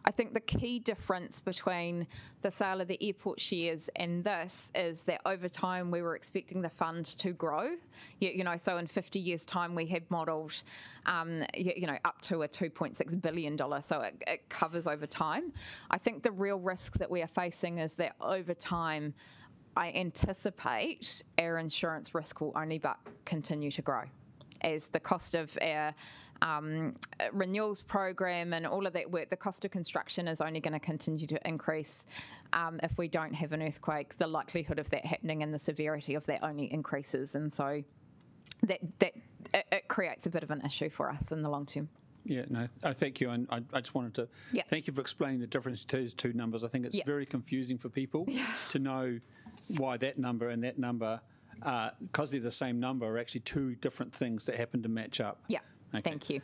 I think the key difference between the sale of the airport shares and this is that over time we were expecting the fund to grow. You know, so in 50 years' time we had modelled, you know, up to a $2.6 billion, so it covers over time. I think the real risk that we are facing is that over time I anticipate our insurance risk will only but continue to grow as the cost of our renewals program and all of that work, the cost of construction is only going to continue to increase. If we don't have an earthquake, the likelihood of that happening and the severity of that only increases, and so it creates a bit of an issue for us in the long term. Yeah, no, thank you, and I just wanted to thank you for explaining the difference to those two numbers. I think it's very confusing for people to know why that number and that number, because they're the same number, are actually two different things that happen to match up. Yeah, okay. Thank you.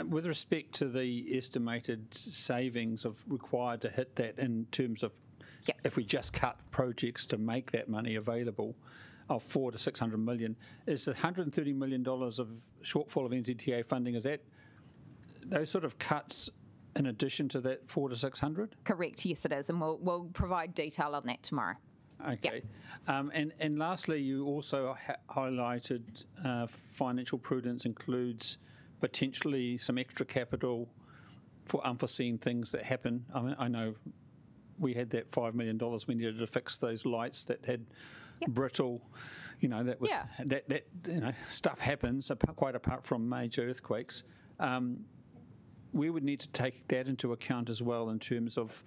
With respect to the estimated savings required to hit that in terms of if we just cut projects to make that money available, of $400 to $600 million, is the $130 million of shortfall of NZTA funding, is that those sort of cuts in addition to that 400 to 600? Correct, yes it is, and we'll provide detail on that tomorrow. Okay. And lastly, you also highlighted financial prudence includes potentially some extra capital for unforeseen things that happen. I mean, I know we had that $5 million we needed to fix those lights that had brittle, you know, that was that you know, stuff happens quite apart from major earthquakes. We would need to take that into account as well in terms of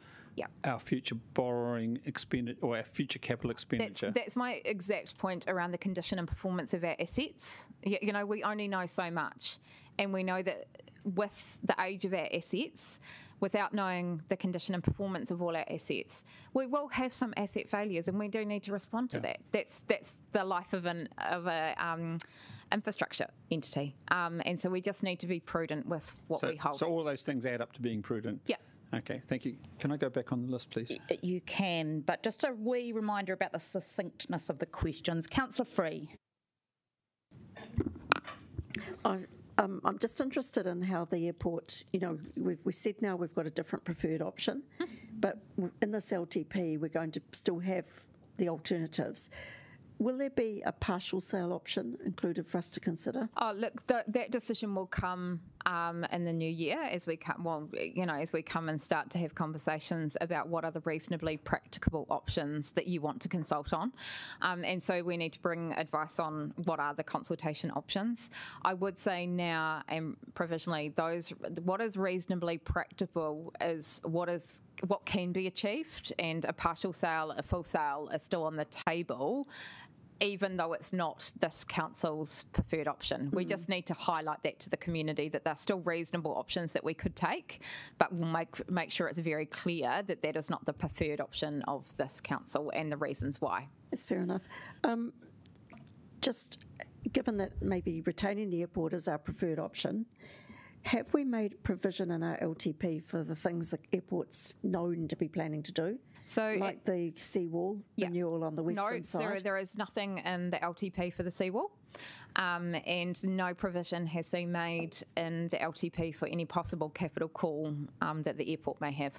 our future borrowing expenditure or our future capital expenditure. That's my exact point around the condition and performance of our assets. You know, we only know so much, and we know that with the age of our assets, without knowing the condition and performance of all our assets, we will have some asset failures, and we do need to respond to that. That's the life of infrastructure entity. And so we just need to be prudent with what we hold. So all those things add up to being prudent? Yeah. Okay, thank you. Can I go back on the list, please? You can, but just a wee reminder about the succinctness of the questions. Councillor Free. I'm just interested in how the airport, we said now we've got a different preferred option, but in this LTP we're going to still have the alternatives. Will there be a partial sale option included for us to consider? Oh, look, that decision will come in the new year as we come. Well, as we come and start to have conversations about what are the reasonably practicable options that you want to consult on, and so we need to bring advice on what are the consultation options. I would say now and provisionally, what is reasonably practicable is what can be achieved, and a partial sale, a full sale is still on the table, even though it's not this council's preferred option. We just need to highlight that to the community, that they're still reasonable options that we could take, but we'll make sure it's very clear that that is not the preferred option of this council and the reasons why. That's fair enough. Just given that maybe retaining the airport is our preferred option, have we made provision in our LTP for the things the airport's known to be planning to do? So, like the seawall renewal on the western side? No, there is nothing in the LTP for the seawall, and no provision has been made in the LTP for any possible capital call that the airport may have.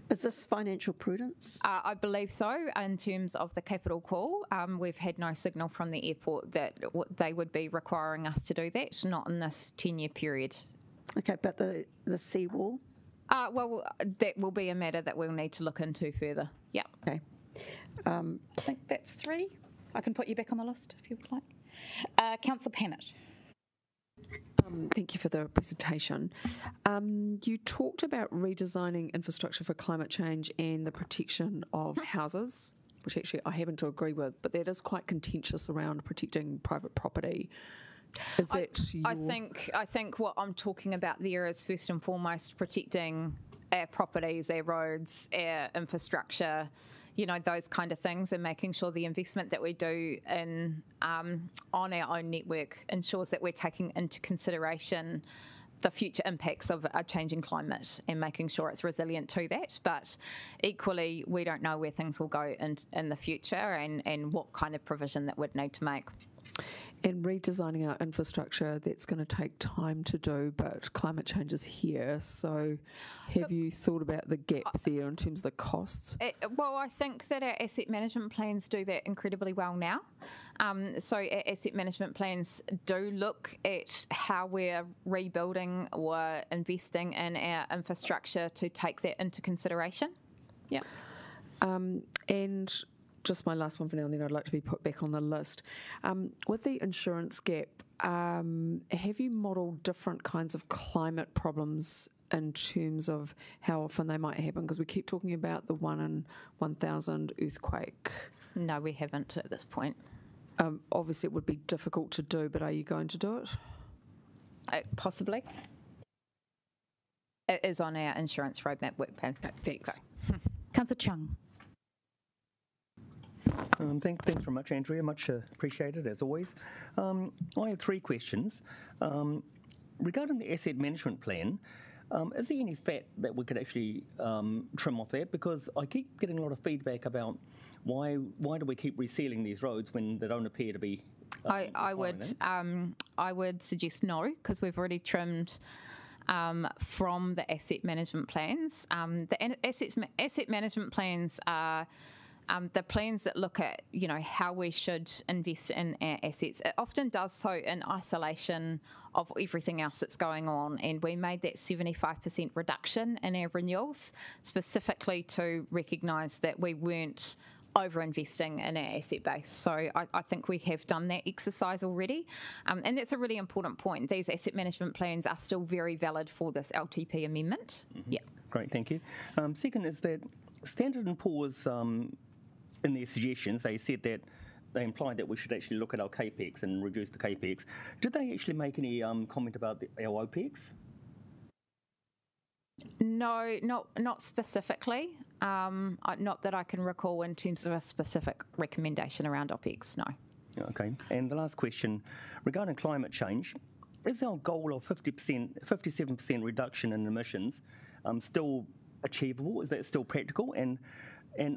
Is this financial prudence? I believe so. In terms of the capital call, we've had no signal from the airport that they would be requiring us to do that, not in this 10-year period. Okay, but the seawall? Well, that will be a matter that we'll need to look into further. Yeah. Okay. I think that's 3. I can put you back on the list if you would like. Councillor Pannett. Thank you for the presentation. You talked about redesigning infrastructure for climate change and the protection of houses, which actually I happen to agree with, but that is quite contentious around protecting private property. Is that I think what I'm talking about there is first and foremost protecting our properties, our roads, our infrastructure, those kind of things, and making sure the investment that we do in on our own network ensures that we're taking into consideration the future impacts of a changing climate and making sure it's resilient to that. But equally, we don't know where things will go in the future and what kind of provision that we'd need to make. And redesigning our infrastructure, that's going to take time to do, but climate change is here. So have you thought about the gap there in terms of the costs? Well, I think that our asset management plans do that incredibly well now. So our asset management plans do look at how we're rebuilding or investing in our infrastructure to take that into consideration. Yeah. And just my last one for now, and then I'd like to be put back on the list. With the insurance gap, have you modelled different kinds of climate problems in terms of how often they might happen? Because we keep talking about the 1 in 1,000 earthquake. No, we haven't at this point. Obviously, it would be difficult to do, but are you going to do it? Possibly. It is on our insurance roadmap work plan. Okay, thanks. Okay. Councillor Chung. Thanks very much, Andrea. Much appreciated, as always. I have 3 questions. Regarding the asset management plan, is there any fat that we could actually trim off that? Because I keep getting a lot of feedback about why do we keep resealing these roads when they don't appear to be I would suggest no, because we've already trimmed from the asset management plans. The asset management plans are the plans that look at, how we should invest in our assets. It often does so in isolation of everything else that's going on, and we made that 75% reduction in our renewals specifically to recognise that we weren't over-investing in our asset base. So I think we have done that exercise already, and that's a really important point. These asset management plans are still very valid for this LTP amendment. Mm-hmm. Yeah. Great, thank you. Second is that Standard & Poor's, in their suggestions, they said that they implied that we should actually look at our CAPEX and reduce the CAPEX. Did they actually make any comment about our OPEX? No, not specifically. Not that I can recall in terms of a specific recommendation around OPEX, no. Okay. And the last question, regarding climate change, is our goal of 57% reduction in emissions still achievable? Is that still practical? And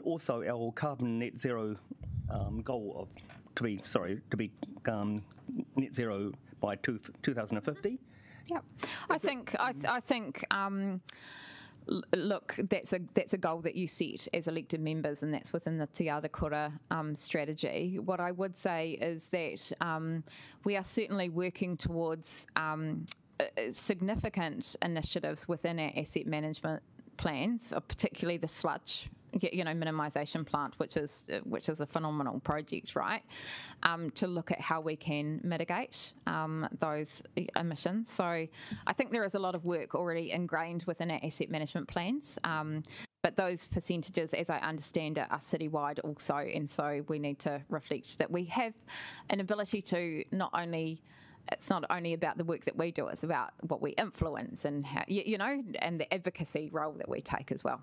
also our carbon net zero goal to be net zero by 2050? Yeah, I think. Look, that's a goal that you set as elected members, and that's within the Te Ata Kura strategy. What I would say is that we are certainly working towards significant initiatives within our asset management plans, particularly the sludge minimisation plant, which is a phenomenal project, right? To look at how we can mitigate those emissions. So I think there is a lot of work already ingrained within our asset management plans. But those percentages, as I understand it, are citywide also, and so we need to reflect that we have an ability to it's not only about the work that we do, it's about what we influence and how, and the advocacy role that we take as well.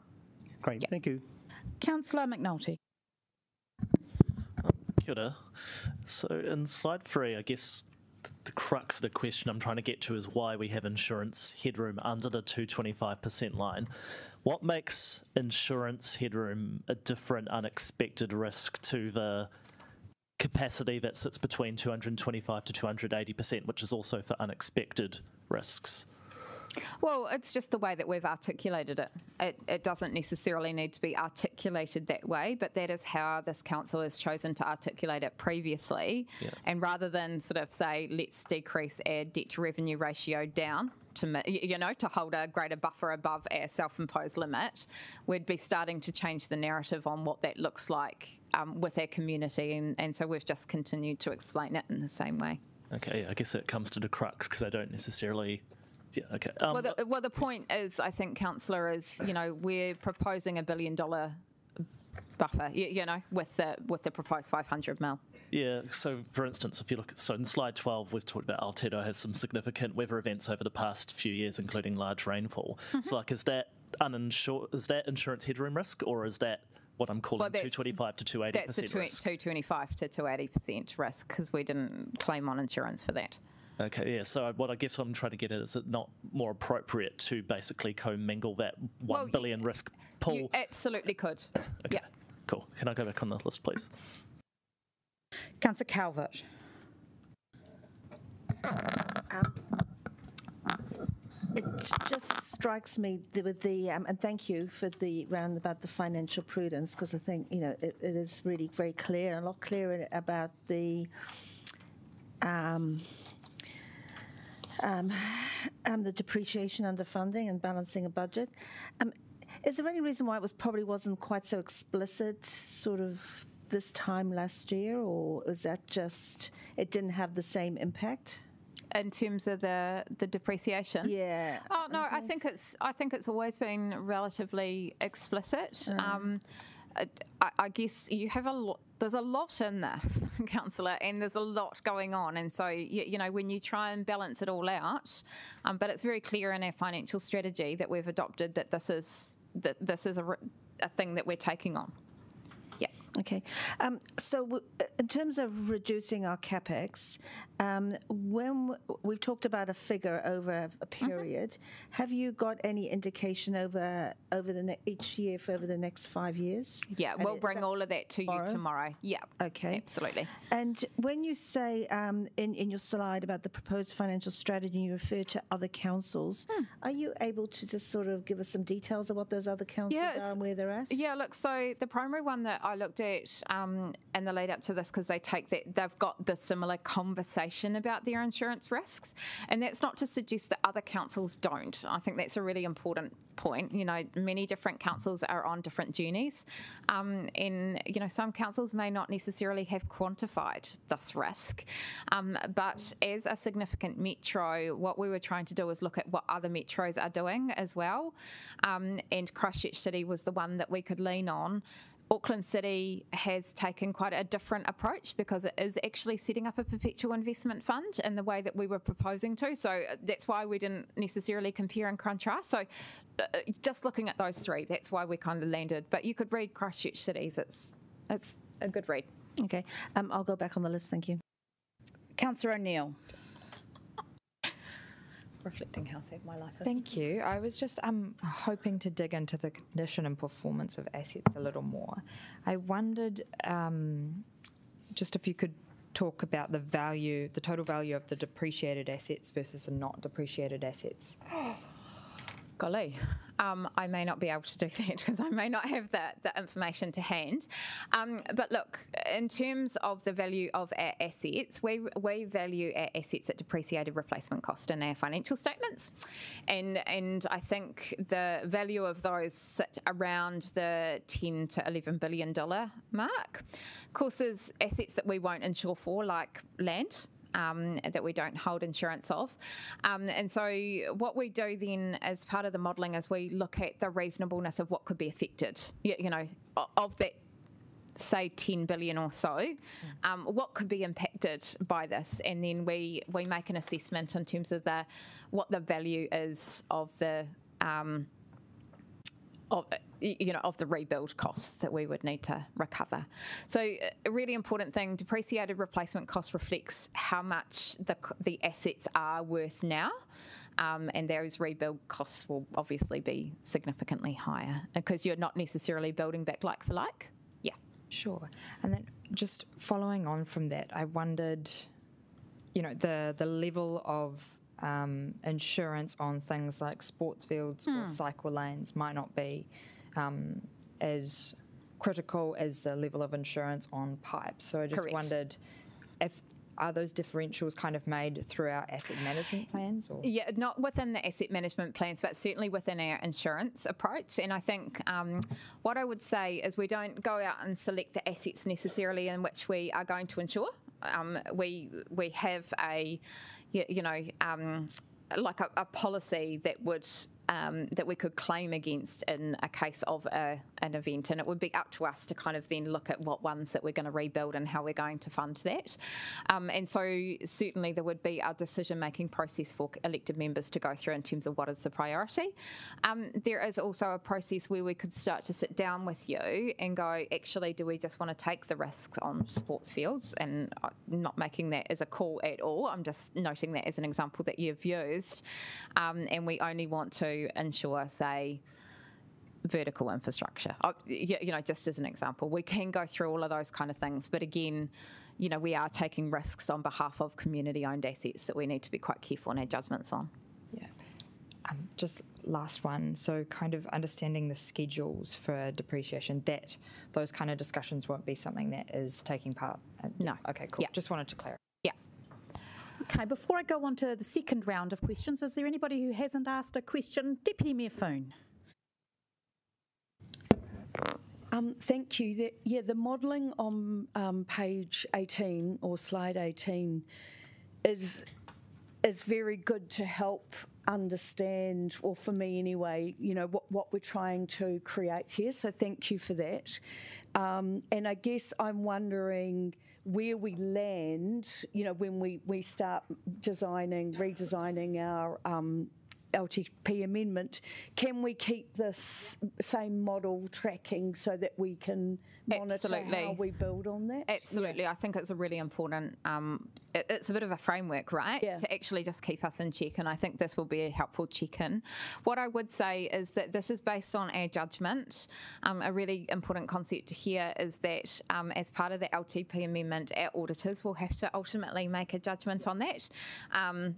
Great, thank you. Councillor McNulty. Kia ora. So in slide 3, I guess the crux of the question I'm trying to get to is why we have insurance headroom under the 225% line. What makes insurance headroom a different unexpected risk to the capacity that sits between 225 to 280%, which is also for unexpected risks? Well, it's just the way that we've articulated it. It doesn't necessarily need to be articulated that way, but that is how this council has chosen to articulate it previously. Yeah. And rather than sort of say, let's decrease our debt to revenue ratio down to hold a greater buffer above our self-imposed limit, we'd be starting to change the narrative on what that looks like with our community. And so we've just continued to explain it in the same way. Okay, I guess it comes to the crux because I don't necessarily... Yeah, okay. Well, the point is, I think, Councillor, is we're proposing $1 billion buffer, with the proposed 500 mil. Yeah. So, for instance, if you look, in slide 12, we've talked about Aotearoa has some significant weather events over the past few years, including large rainfall. Mm-hmm. So, is that uninsured? Is that insurance headroom risk, or is that what I'm calling 225 to 280% risk? That's 225 to 280% risk because we didn't claim on insurance for that. Okay, yeah, so what I'm trying to get at is it not more appropriate to basically commingle that $1 billion risk pool? You absolutely could. Okay, yeah. Cool. Can I go back on the list, please? Councillor Calvert. It just strikes me with and thank you for the round about the financial prudence, because I think, it is really very clear, a lot clearer about the depreciation underfunding and balancing a budget. Is there any reason why it probably wasn't quite so explicit sort of this time last year, or is that just it didn't have the same impact? In terms of the depreciation? Yeah. Oh no, I think it's always been relatively explicit. I guess you have there's a lot in this, Councillor, and there's a lot going on. And so, when you try and balance it all out, but it's very clear in our financial strategy that we've adopted that this is a thing that we're taking on. Yeah. Okay. So in terms of reducing our CapEx, when we've talked about a figure over a period, have you got any indication over each year for over the next 5 years? Yeah, we'll bring all of that to you tomorrow. Yeah. Okay. Absolutely. And when you say in your slide about the proposed financial strategy, you refer to other councils, are you able to just sort of give us some details of what those other councils are and where they're at? Yeah, look, so the primary one that I looked at in the lead up to this, because they've got the similar conversation about their insurance risks, and that's not to suggest that other councils don't. I think that's a really important point. Many different councils are on different journeys, and some councils may not necessarily have quantified this risk, but as a significant metro, what we were trying to do was look at what other metros are doing as well, and Christchurch City was the one that we could lean on. Auckland City has taken quite a different approach because it is actually setting up a perpetual investment fund in the way that we were proposing to. So that's why we didn't necessarily compare and contrast. So just looking at those three, that's why we kind of landed. But you could read Christchurch City's. It's a good read. Okay, I'll go back on the list, thank you. Councillor O'Neill. Reflecting how sad my life is. Thank you. I was just hoping to dig into the condition and performance of assets a little more. I wondered just if you could talk about the total value of the depreciated assets versus the not depreciated assets. Golly, I may not be able to do that because I may not have the information to hand. But look, in terms of the value of our assets, we value our assets at depreciated replacement cost in our financial statements. And I think the value of those sit around the $10 to $11 billion mark. Of course, there's assets that we won't insure for, like land. That we don't hold insurance of. And so what we do then as part of the modelling is we look at the reasonableness of what could be affected, you know, of that, say, 10 billion or so, what could be impacted by this. And then we make an assessment in terms of what the value is of the of the rebuild costs that we would need to recover. So a really important thing, depreciated replacement cost reflects how much the assets are worth now, and those rebuild costs will obviously be significantly higher because you're not necessarily building back like for like. Yeah. Sure. And then just following on from that, I wondered, you know, the level of insurance on things like sports fields or cycle lanes might not be as critical as the level of insurance on pipes. So I just wondered are those differentials kind of made through our asset management plans? Or? Yeah, not within the asset management plans, but certainly within our insurance approach. And I think what I would say is we don't go out and select the assets necessarily in which we are going to insure. We have a like a policy that would that we could claim against in a case of an event, and it would be up to us to kind of then look at what ones that we're going to rebuild and how we're going to fund that. And so certainly there would be a decision-making process for elected members to go through in terms of what is the priority. There is also a process where we could start to sit down with you and go, actually, do we just want to take the risks on sports fields? And I'm not making that as a call at all. I'm just noting that as an example that you've used. And we only want to ensure, say, vertical infrastructure. You know, just as an example, we can go through all of those kind of things. But again, you know, we are taking risks on behalf of community-owned assets that we need to be quite careful in our judgments on. Yeah. Just last one. So kind of understanding the schedules for depreciation, that those kind of discussions won't be something that is taking part. No. Okay, cool. Yeah. Just wanted to clarify. Okay, before I go on to the second round of questions, is there anybody who hasn't asked a question? Deputy Mayor Foon. Thank you. The modelling on page 18 or slide 18 is very good to help understand, or for me anyway, you know, what we're trying to create here. So thank you for that. And I guess I'm wondering where we land, you know, when we start redesigning our LTP amendment. Can we keep this same model tracking so that we can monitor how we build on that? Absolutely. Yeah. I think it's a really important, it's a bit of a framework, right? Yeah. To actually just keep us in check, and I think this will be a helpful check-in. What I would say is that this is based on our judgment. A really important concept here is that as part of the LTP amendment, our auditors will have to ultimately make a judgment on that, and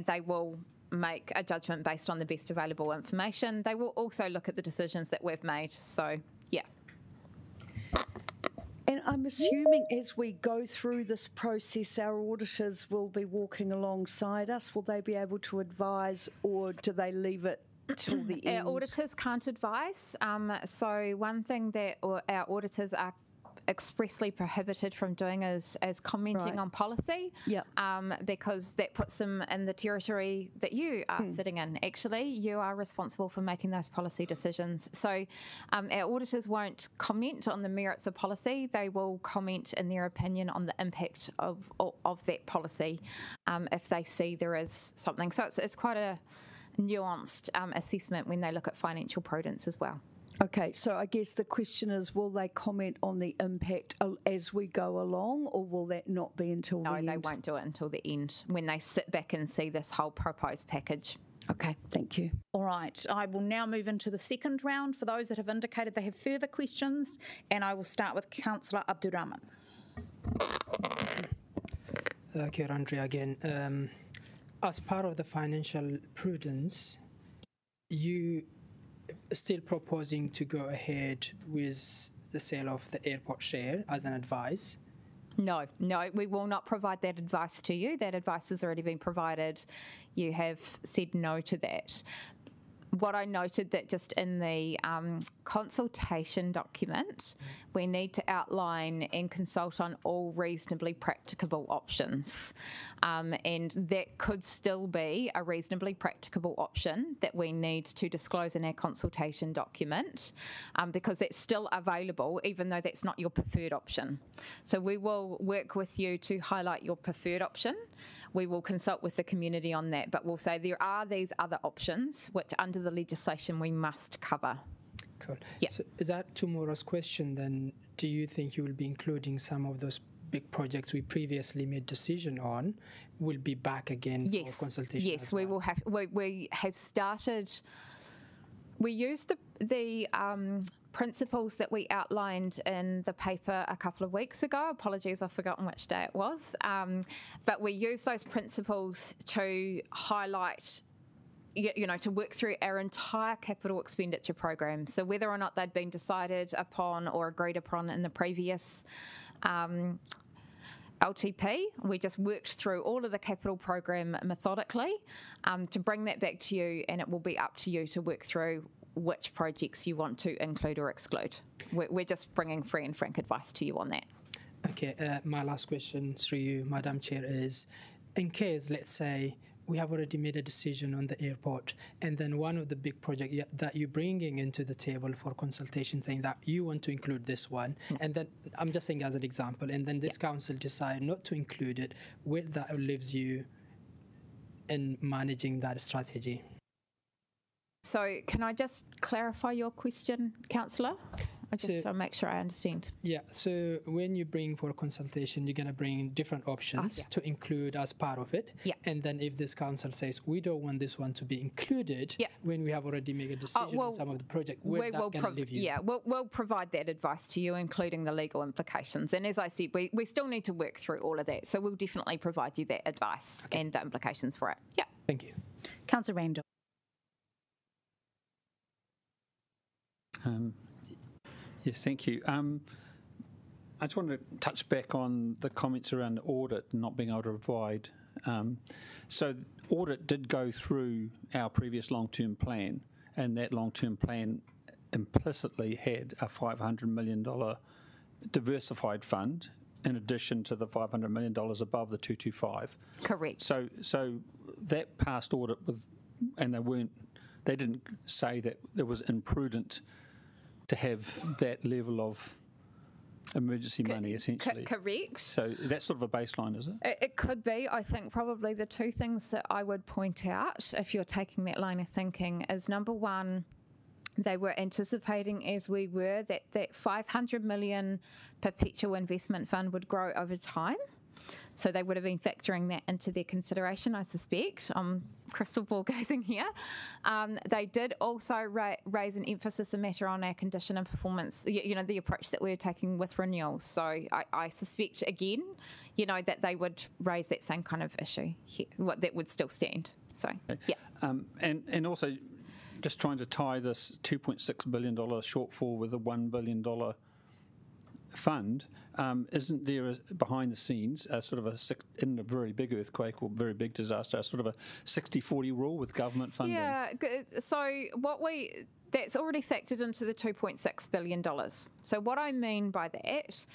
they will make a judgment based on the best available information. They will also look at the decisions that we've made. So, yeah. And I'm assuming as we go through this process, our auditors will be walking alongside us. Will they be able to advise, or do they leave it till the end? Our auditors can't advise. So one thing that our auditors are expressly prohibited from doing is commenting on policy, because that puts them in the territory that you are sitting in. Actually, you are responsible for making those policy decisions. So our auditors won't comment on the merits of policy. They will comment in their opinion on the impact of that policy if they see there is something. So it's quite a nuanced assessment when they look at financial prudence as well. Okay, so I guess the question is, will they comment on the impact as we go along, or will that not be until the end? No, they won't do it until the end, when they sit back and see this whole proposed package. Okay, thank you. All right, I will now move into the second round for those that have indicated they have further questions, and I will start with Councillor Abdurrahman. Kia ora, Andrea again. As part of the financial prudence, you still proposing to go ahead with the sale of the airport share as an advice? No, we will not provide that advice to you. That advice has already been provided. You have said no to that. What I noted that just in the consultation document, we need to outline and consult on all reasonably practicable options. And that could still be a reasonably practicable option that we need to disclose in our consultation document, because it's still available, even though that's not your preferred option. So we will work with you to highlight your preferred option. We will consult with the community on that, but we'll say there are these other options which under the legislation we must cover. Cool. Yeah. So is that tomorrow's question then? Do you think you will be including some of those big projects we previously made decision on will be back again for consultation? Yes, we will have. We have started. We used the principles that we outlined in the paper a couple of weeks ago. Apologies, I've forgotten which day it was. But we used those principles to highlight, you know, to work through our entire capital expenditure program. So whether or not they'd been decided upon or agreed upon in the previous LTP, we just worked through all of the capital program methodically to bring that back to you, and it will be up to you to work through which projects you want to include or exclude. We're just bringing free and frank advice to you on that. Okay, my last question through you, Madam Chair, is in case, let's say, we have already made a decision on the airport, and then one of the big projects that you're bringing into the table for consultation saying that you want to include this one, and then I'm just saying as an example, and then this council decide not to include it, where that leaves you in managing that strategy? So can I just clarify your question, Councillor? I just want to make sure I understand. Yeah, so when you bring for consultation, you're going to bring different options to include as part of it. Yeah. And then if this council says, we don't want this one to be included, when we have already made a decision on some of the project, where that going to leave you? Yeah, we'll provide that advice to you, including the legal implications. And as I said, we still need to work through all of that. So we'll definitely provide you that advice and the implications for it. Yeah. Thank you. Councillor Randall. Yes, thank you. I just wanted to touch back on the comments around the audit not being able to provide. So audit did go through our previous long-term plan, and that long-term plan implicitly had a $500 million diversified fund in addition to the $500 million above the 225. Correct. So that passed audit with, and they didn't say that it was imprudent to have that level of emergency money, essentially. Correct. So that's sort of a baseline, is it? It could be. I think probably the two things that I would point out, if you're taking that line of thinking, is number one, they were anticipating, as we were, that 500 million perpetual investment fund would grow over time. So they would have been factoring that into their consideration, I suspect. I'm crystal ball gazing here. They did also raise an emphasis and matter on our condition and performance, the approach that we're taking with renewals. So I suspect, again, that they would raise that same kind of issue here, that would still stand. So, yeah. And also, just trying to tie this $2.6 billion shortfall with a $1 billion fund, isn't there behind the scenes in a very big earthquake or very big disaster, sort of a 60-40 rule with government funding? Yeah, so that's already factored into the $2.6 billion. So what I mean by that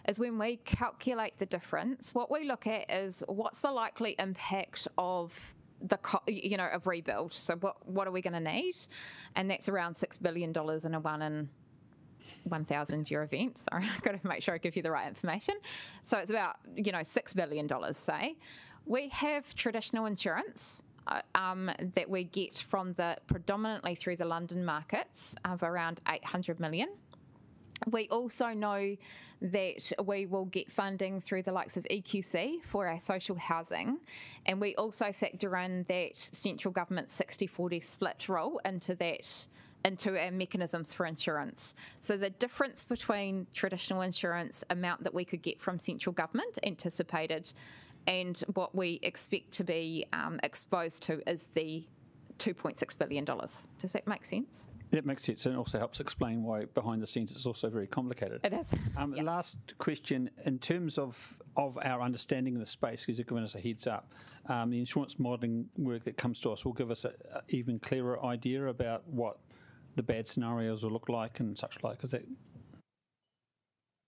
is when we calculate the difference, what we look at is what's the likely impact of of rebuild. So what are we going to need? And that's around $6 billion in a 1 in 1,000 year event. Sorry, I've got to make sure I give you the right information. So it's about, $6 billion, say. We have traditional insurance that we get from predominantly through the London markets of around 800 million. We also know that we will get funding through the likes of EQC for our social housing, and we also factor in that central government 60-40 split role into our mechanisms for insurance. So the difference between traditional insurance amount that we could get from central government anticipated and what we expect to be exposed to is the $2.6 billion. Does that make sense? It makes sense, and also helps explain why behind the scenes it's also very complicated. It is. Last question, in terms of our understanding of the space, because you've given us a heads up, the insurance modelling work that comes to us will give us an even clearer idea about what the bad scenarios will look like and such like. Is that?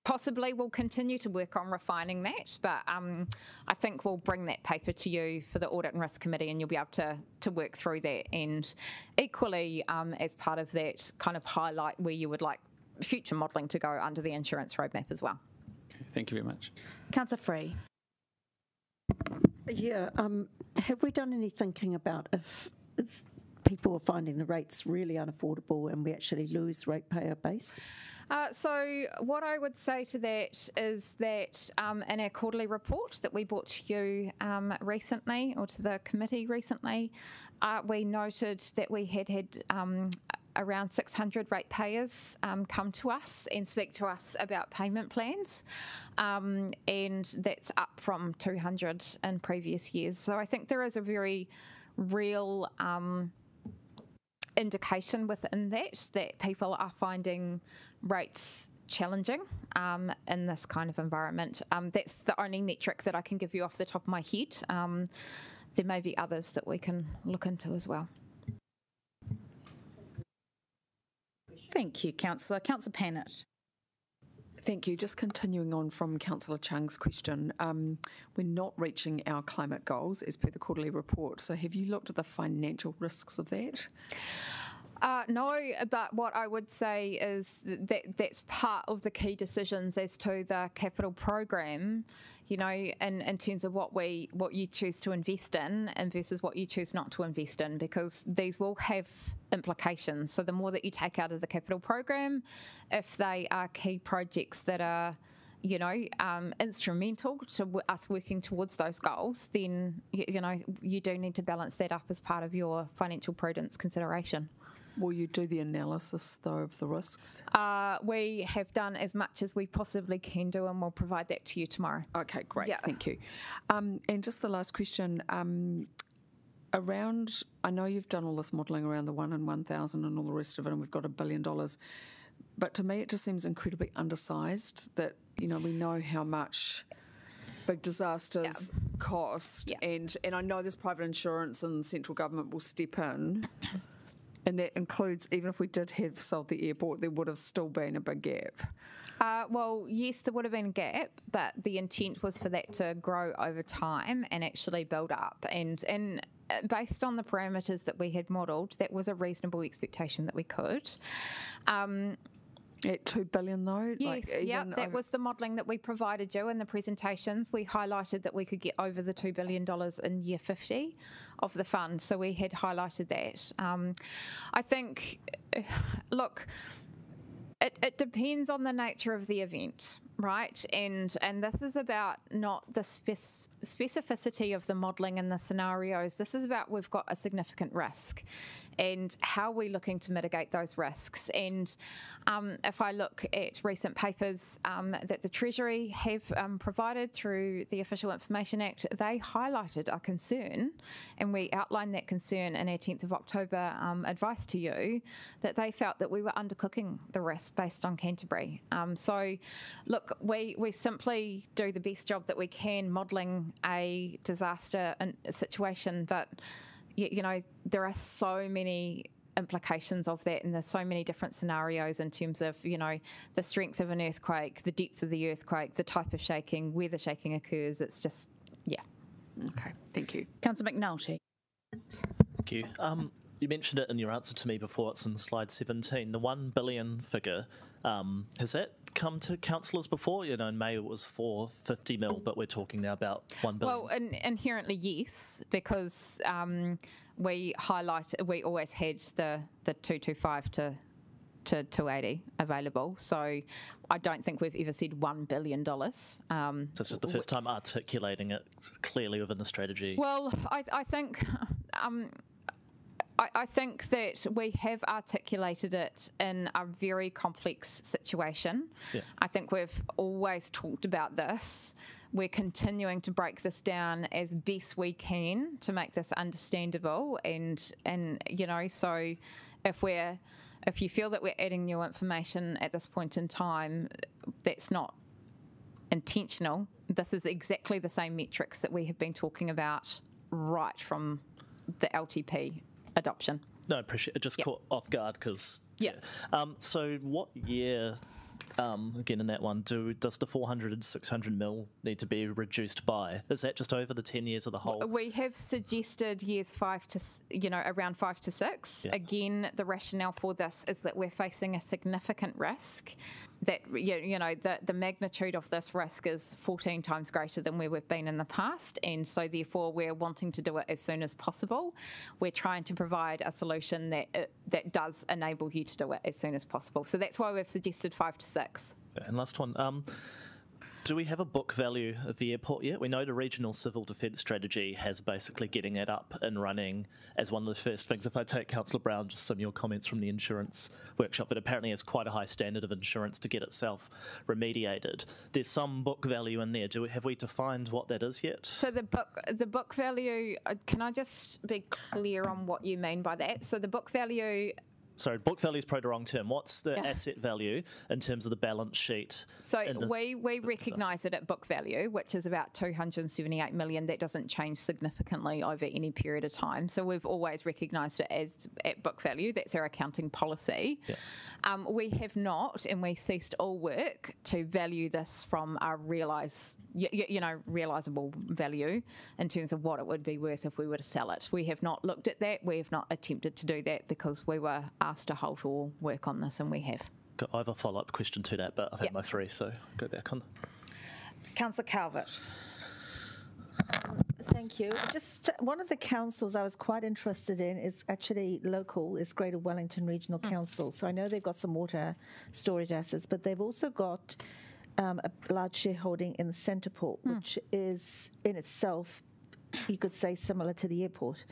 Possibly we'll continue to work on refining that, but I think we'll bring that paper to you for the Audit and Risk Committee, and you'll be able to work through that, and equally as part of that, kind of highlight where you would like future modelling to go under the insurance roadmap as well. Okay, thank you very much. Councillor Free. Yeah, have we done any thinking about if people are finding the rates really unaffordable and we actually lose ratepayer base? So what I would say to that is that in our quarterly report that we brought to you recently, or to the committee recently, we noted that we had around 600 ratepayers come to us and speak to us about payment plans, and that's up from 200 in previous years. So I think there is a very real indication within that people are finding rates challenging in this kind of environment. That's the only metric that I can give you off the top of my head. There may be others that we can look into as well. Thank you, Councillor. Councillor Pannett. Thank you. Just continuing on from Councillor Chung's question, we're not reaching our climate goals as per the quarterly report. So have you looked at the financial risks of that? No, but what I would say is that's part of the key decisions as to the capital program, you know, in terms of what you choose to invest in and versus what you choose not to invest in, because these will have implications. So the more that you take out of the capital program, if they are key projects that are, you know, instrumental to us working towards those goals, then, you know, you do need to balance that up as part of your financial prudence consideration. Will you do the analysis, though, of the risks? We have done as much as we possibly can do, and we'll provide that to you tomorrow. Okay, great. Yeah. Thank you. And just the last question. Around, I know you've done all this modelling around the 1 in 1,000 and all the rest of it, and we've got $1 billion. But to me, it just seems incredibly undersized that, you know, we know how much big disasters cost. Yeah. And I know there's private insurance and central government will step in. And that includes, even if we did have sold the airport, there would have still been a big gap. Well, yes, there would have been a gap, but the intent was for that to grow over time and actually build up. And based on the parameters that we had modelled, that was a reasonable expectation that we could. At $2 billion, though? Yes, that was the modelling that we provided you in the presentations. We highlighted that we could get over the $2 billion in year 50 of the fund, so we had highlighted that. I think, look, it depends on the nature of the event, right? And this is about not the specificity of the modelling and the scenarios. This is about we've got a significant risk, and how are we looking to mitigate those risks? And if I look at recent papers that the Treasury have provided through the Official Information Act, they highlighted a concern, and we outlined that concern in our 10th of October advice to you, that they felt that we were undercooking the risk based on Canterbury. So, look, we simply do the best job that we can modelling a disaster situation, but you know, there are so many implications of that, and there's so many different scenarios in terms of, you know, the strength of an earthquake, the depth of the earthquake, the type of shaking, where the shaking occurs. It's just, yeah. Okay, thank you. Councillor McNulty. Thank you. You mentioned it in your answer to me before. It's in slide 17. The $1 billion figure, has that come to councillors before? You know, in May it was 450 mil, but we're talking now about 1 billion. Well, inherently yes, because we always had the 225 to 280 available. So I don't think we've ever said $1 billion. So it's just the first time articulating it clearly within the strategy. Well, I think I think that we have articulated it in a very complex situation. Yeah. I think we've always talked about this. We're continuing to break this down as best we can to make this understandable, and you know, so if you feel that we're adding new information at this point in time, that's not intentional. This is exactly the same metrics that we have been talking about right from the LTP adoption. No, I appreciate it. Just caught off guard because. Yeah. So what year? Again, in that one, does the 400 and 600 mil need to be reduced by? Is that just over the 10 years of the whole? We have suggested years around 5 to 6. Yeah. Again, the rationale for this is that we're facing a significant risk. That the magnitude of this risk is 14 times greater than where we've been in the past, and so therefore we're wanting to do it as soon as possible. We're trying to provide a solution that does enable you to do it as soon as possible. So that's why we've suggested 5 to 6. And last one. Do we have a book value of the airport yet? We know the regional civil defence strategy has basically getting it up and running as one of the first things. If I take Councillor Brown, just some of your comments from the insurance workshop, it apparently has quite a high standard of insurance to get itself remediated. There's some book value in there. Have we defined what that is yet? So the book value, can I just be clear on what you mean by that? So the book value... Sorry, book value is probably the wrong term. What's the asset value in terms of the balance sheet? So we recognise it at book value, which is about 278 million. That doesn't change significantly over any period of time. So we've always recognised it as at book value. That's our accounting policy. Yeah. We have not, and we ceased all work to value this from a realisable value in terms of what it would be worth if we were to sell it. We have not looked at that. We have not attempted to do that because we were asked to halt all work on this, and we have. I have a follow-up question to that, but I've had my three, so go back on. Councillor Calvert. Thank you. Just one of the councils I was quite interested in is actually local, is Greater Wellington Regional Council. So I know they've got some water storage assets, but they've also got a large shareholding in the Centreport, which is in itself, you could say, similar to the airport.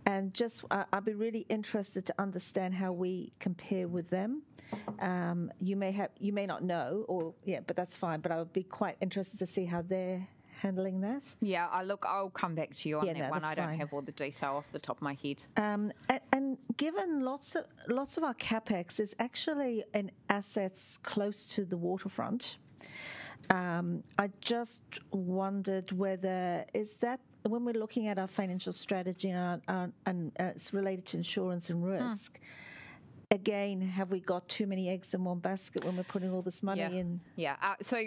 And just, I'd be really interested to understand how we compare with them. You may not know, but that's fine. But I would be quite interested to see how they're handling that. Yeah, I'll come back to you on that one. I don't fine. have all the detail off the top of my head. And given lots of our capex is actually in assets close to the waterfront, I just wondered whether is that. When we're looking at our financial strategy and it's related to insurance and risk, again, have we got too many eggs in one basket when we're putting all this money in? Yeah, so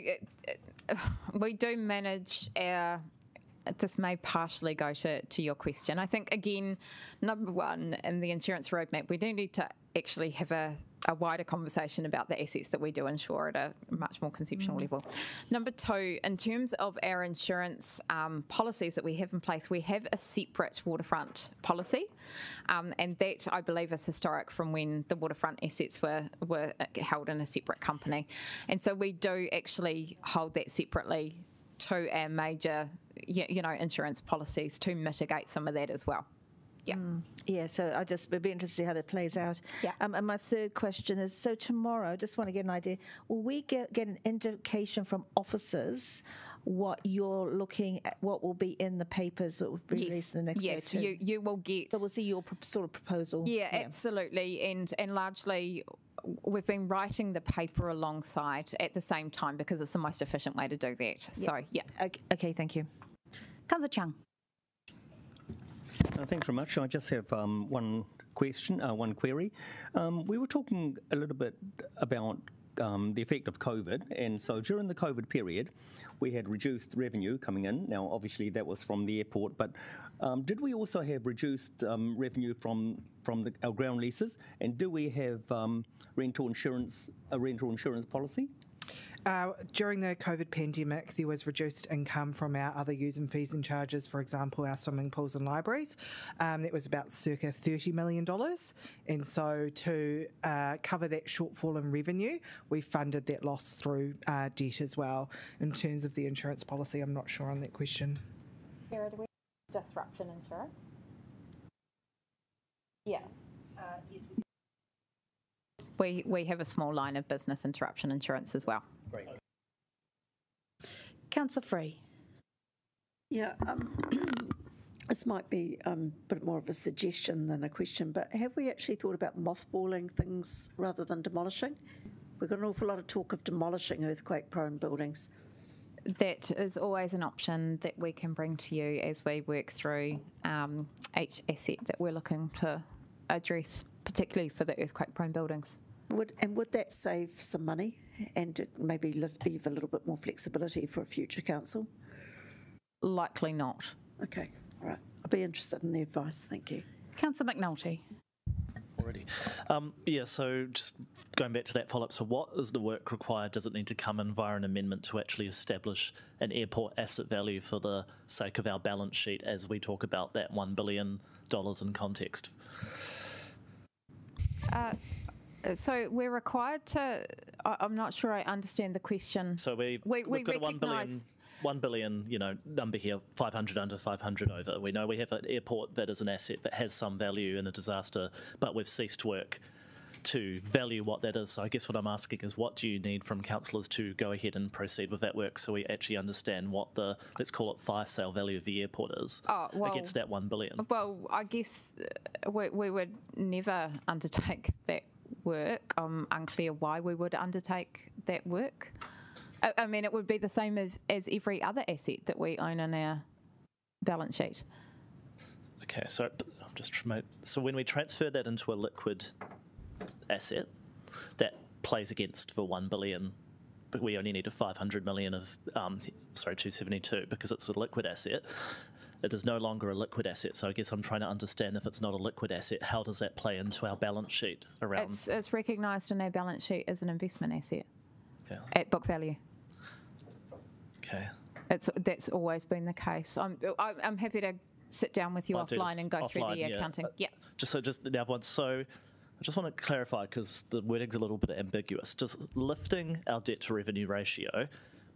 we do manage our... This may partially go to your question. I think, again, number one, in the insurance roadmap, we do need to actually have a wider conversation about the assets that we do insure at a much more conceptual level. Number two, in terms of our insurance policies that we have in place, we have a separate waterfront policy, and that, I believe, is historic from when the waterfront assets were held in a separate company. And so we do actually hold that separately to our major insurance policies to mitigate some of that as well. Yeah. Yeah, so would be interested to see how that plays out. Yeah. And my third question is, so tomorrow, I just want to get an idea, will we get an indication from officers what you're looking at, what will be in the papers that will be released in the next day? Yes, you will get... So we'll see your sort of proposal. Yeah, absolutely. And largely... We've been writing the paper alongside at the same time because it's the most efficient way to do that. So, yeah. Okay, thank you. Councillor Chung. Thanks very much. I just have one question, one query. We were talking a little bit about the effect of COVID, and so during the COVID period, we had reduced revenue coming in. Now, obviously, that was from the airport, but did we also have reduced revenue from our ground leases, and do we have a rental insurance policy? During the COVID pandemic, there was reduced income from our other use and fees and charges, for example, our swimming pools and libraries. That was about circa $30 million. And so to cover that shortfall in revenue, we funded that loss through debt as well. In terms of the insurance policy, I'm not sure on that question. Sarah, do we have disruption insurance? Yeah. Yes, We have a small line of business interruption insurance as well. Great. Councillor Free. Yeah, this might be a bit more of a suggestion than a question, but have we actually thought about mothballing things rather than demolishing? We've got an awful lot of talk of demolishing earthquake-prone buildings. That is always an option that we can bring to you as we work through each asset that we're looking to address, particularly for the earthquake-prone buildings. Would that save some money and maybe leave a little bit more flexibility for a future council? Likely not. Okay, all right. I'll be interested in the advice. Thank you. Councillor McNulty. Already. Yeah, so just going back to that follow-up, so what is the work required? Does it need to come in via an amendment to actually establish an airport asset value for the sake of our balance sheet as we talk about that $1 billion in context? So we're required to. I'm not sure I understand the question. So we've got a $1 billion, number here, 500 under, 500 over. We know we have an airport that is an asset that has some value in a disaster, but we've ceased work to value what that is. So I guess what I'm asking is, what do you need from councillors to go ahead and proceed with that work so we actually understand what the, let's call it, fire sale value of the airport is against that $1 billion? Well, I guess we would never undertake that work. I'm unclear why we would undertake that work. I mean, it would be the same as every other asset that we own on our balance sheet. Okay, so I'm just so when we transfer that into a liquid asset, that plays against the $1 billion, but we only need a 500 million of 272 because it's a liquid asset. It is no longer a liquid asset. So I guess I'm trying to understand, if it's not a liquid asset, how does that play into our balance sheet around? It's recognised in our balance sheet as an investment asset at book value. Okay. That's always been the case. I'm happy to sit down with you offline and go through the accounting. Yeah. Just the other one. So I just want to clarify, because the wording's a little bit ambiguous. Just lifting our debt to revenue ratio,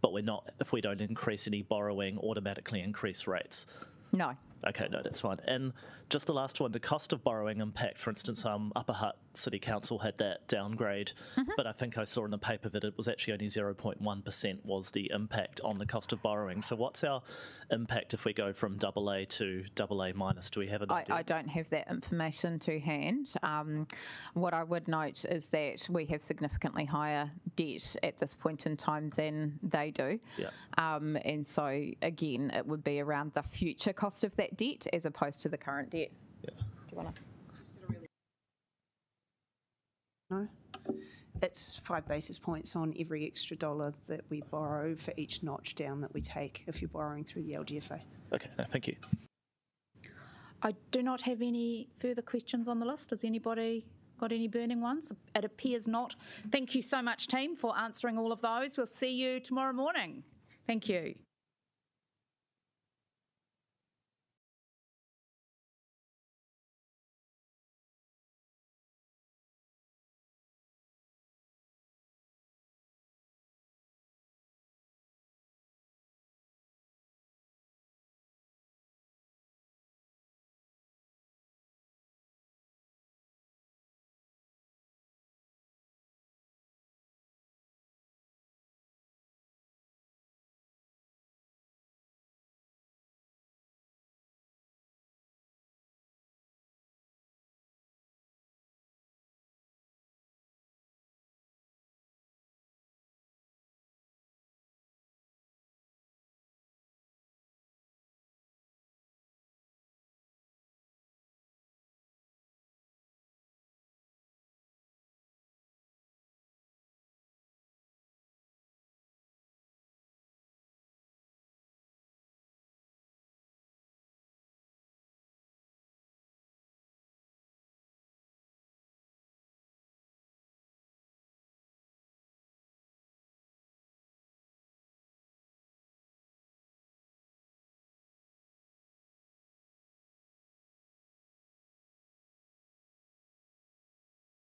but if we don't increase any borrowing, automatically increase rates. No. Okay, no, that's fine. And just the last one, the cost of borrowing impact. For instance, Upper Hutt City Council had that downgrade, but I think I saw in the paper that it was actually only 0.1% was the impact on the cost of borrowing. So what's our impact if we go from AA to AA minus? Do we have an idea? I don't have that information to hand. What I would note is that we have significantly higher debt at this point in time than they do. Yeah. And so, again, it would be around the future cost of that debt as opposed to the current debt. Yeah. Do you want to? No. It's 5 basis points on every extra dollar that we borrow for each notch down that we take if you're borrowing through the LGFA. Okay, no, thank you. I do not have any further questions on the list. Has anybody got any burning ones? It appears not. Thank you so much, team, for answering all of those. We'll see you tomorrow morning. Thank you.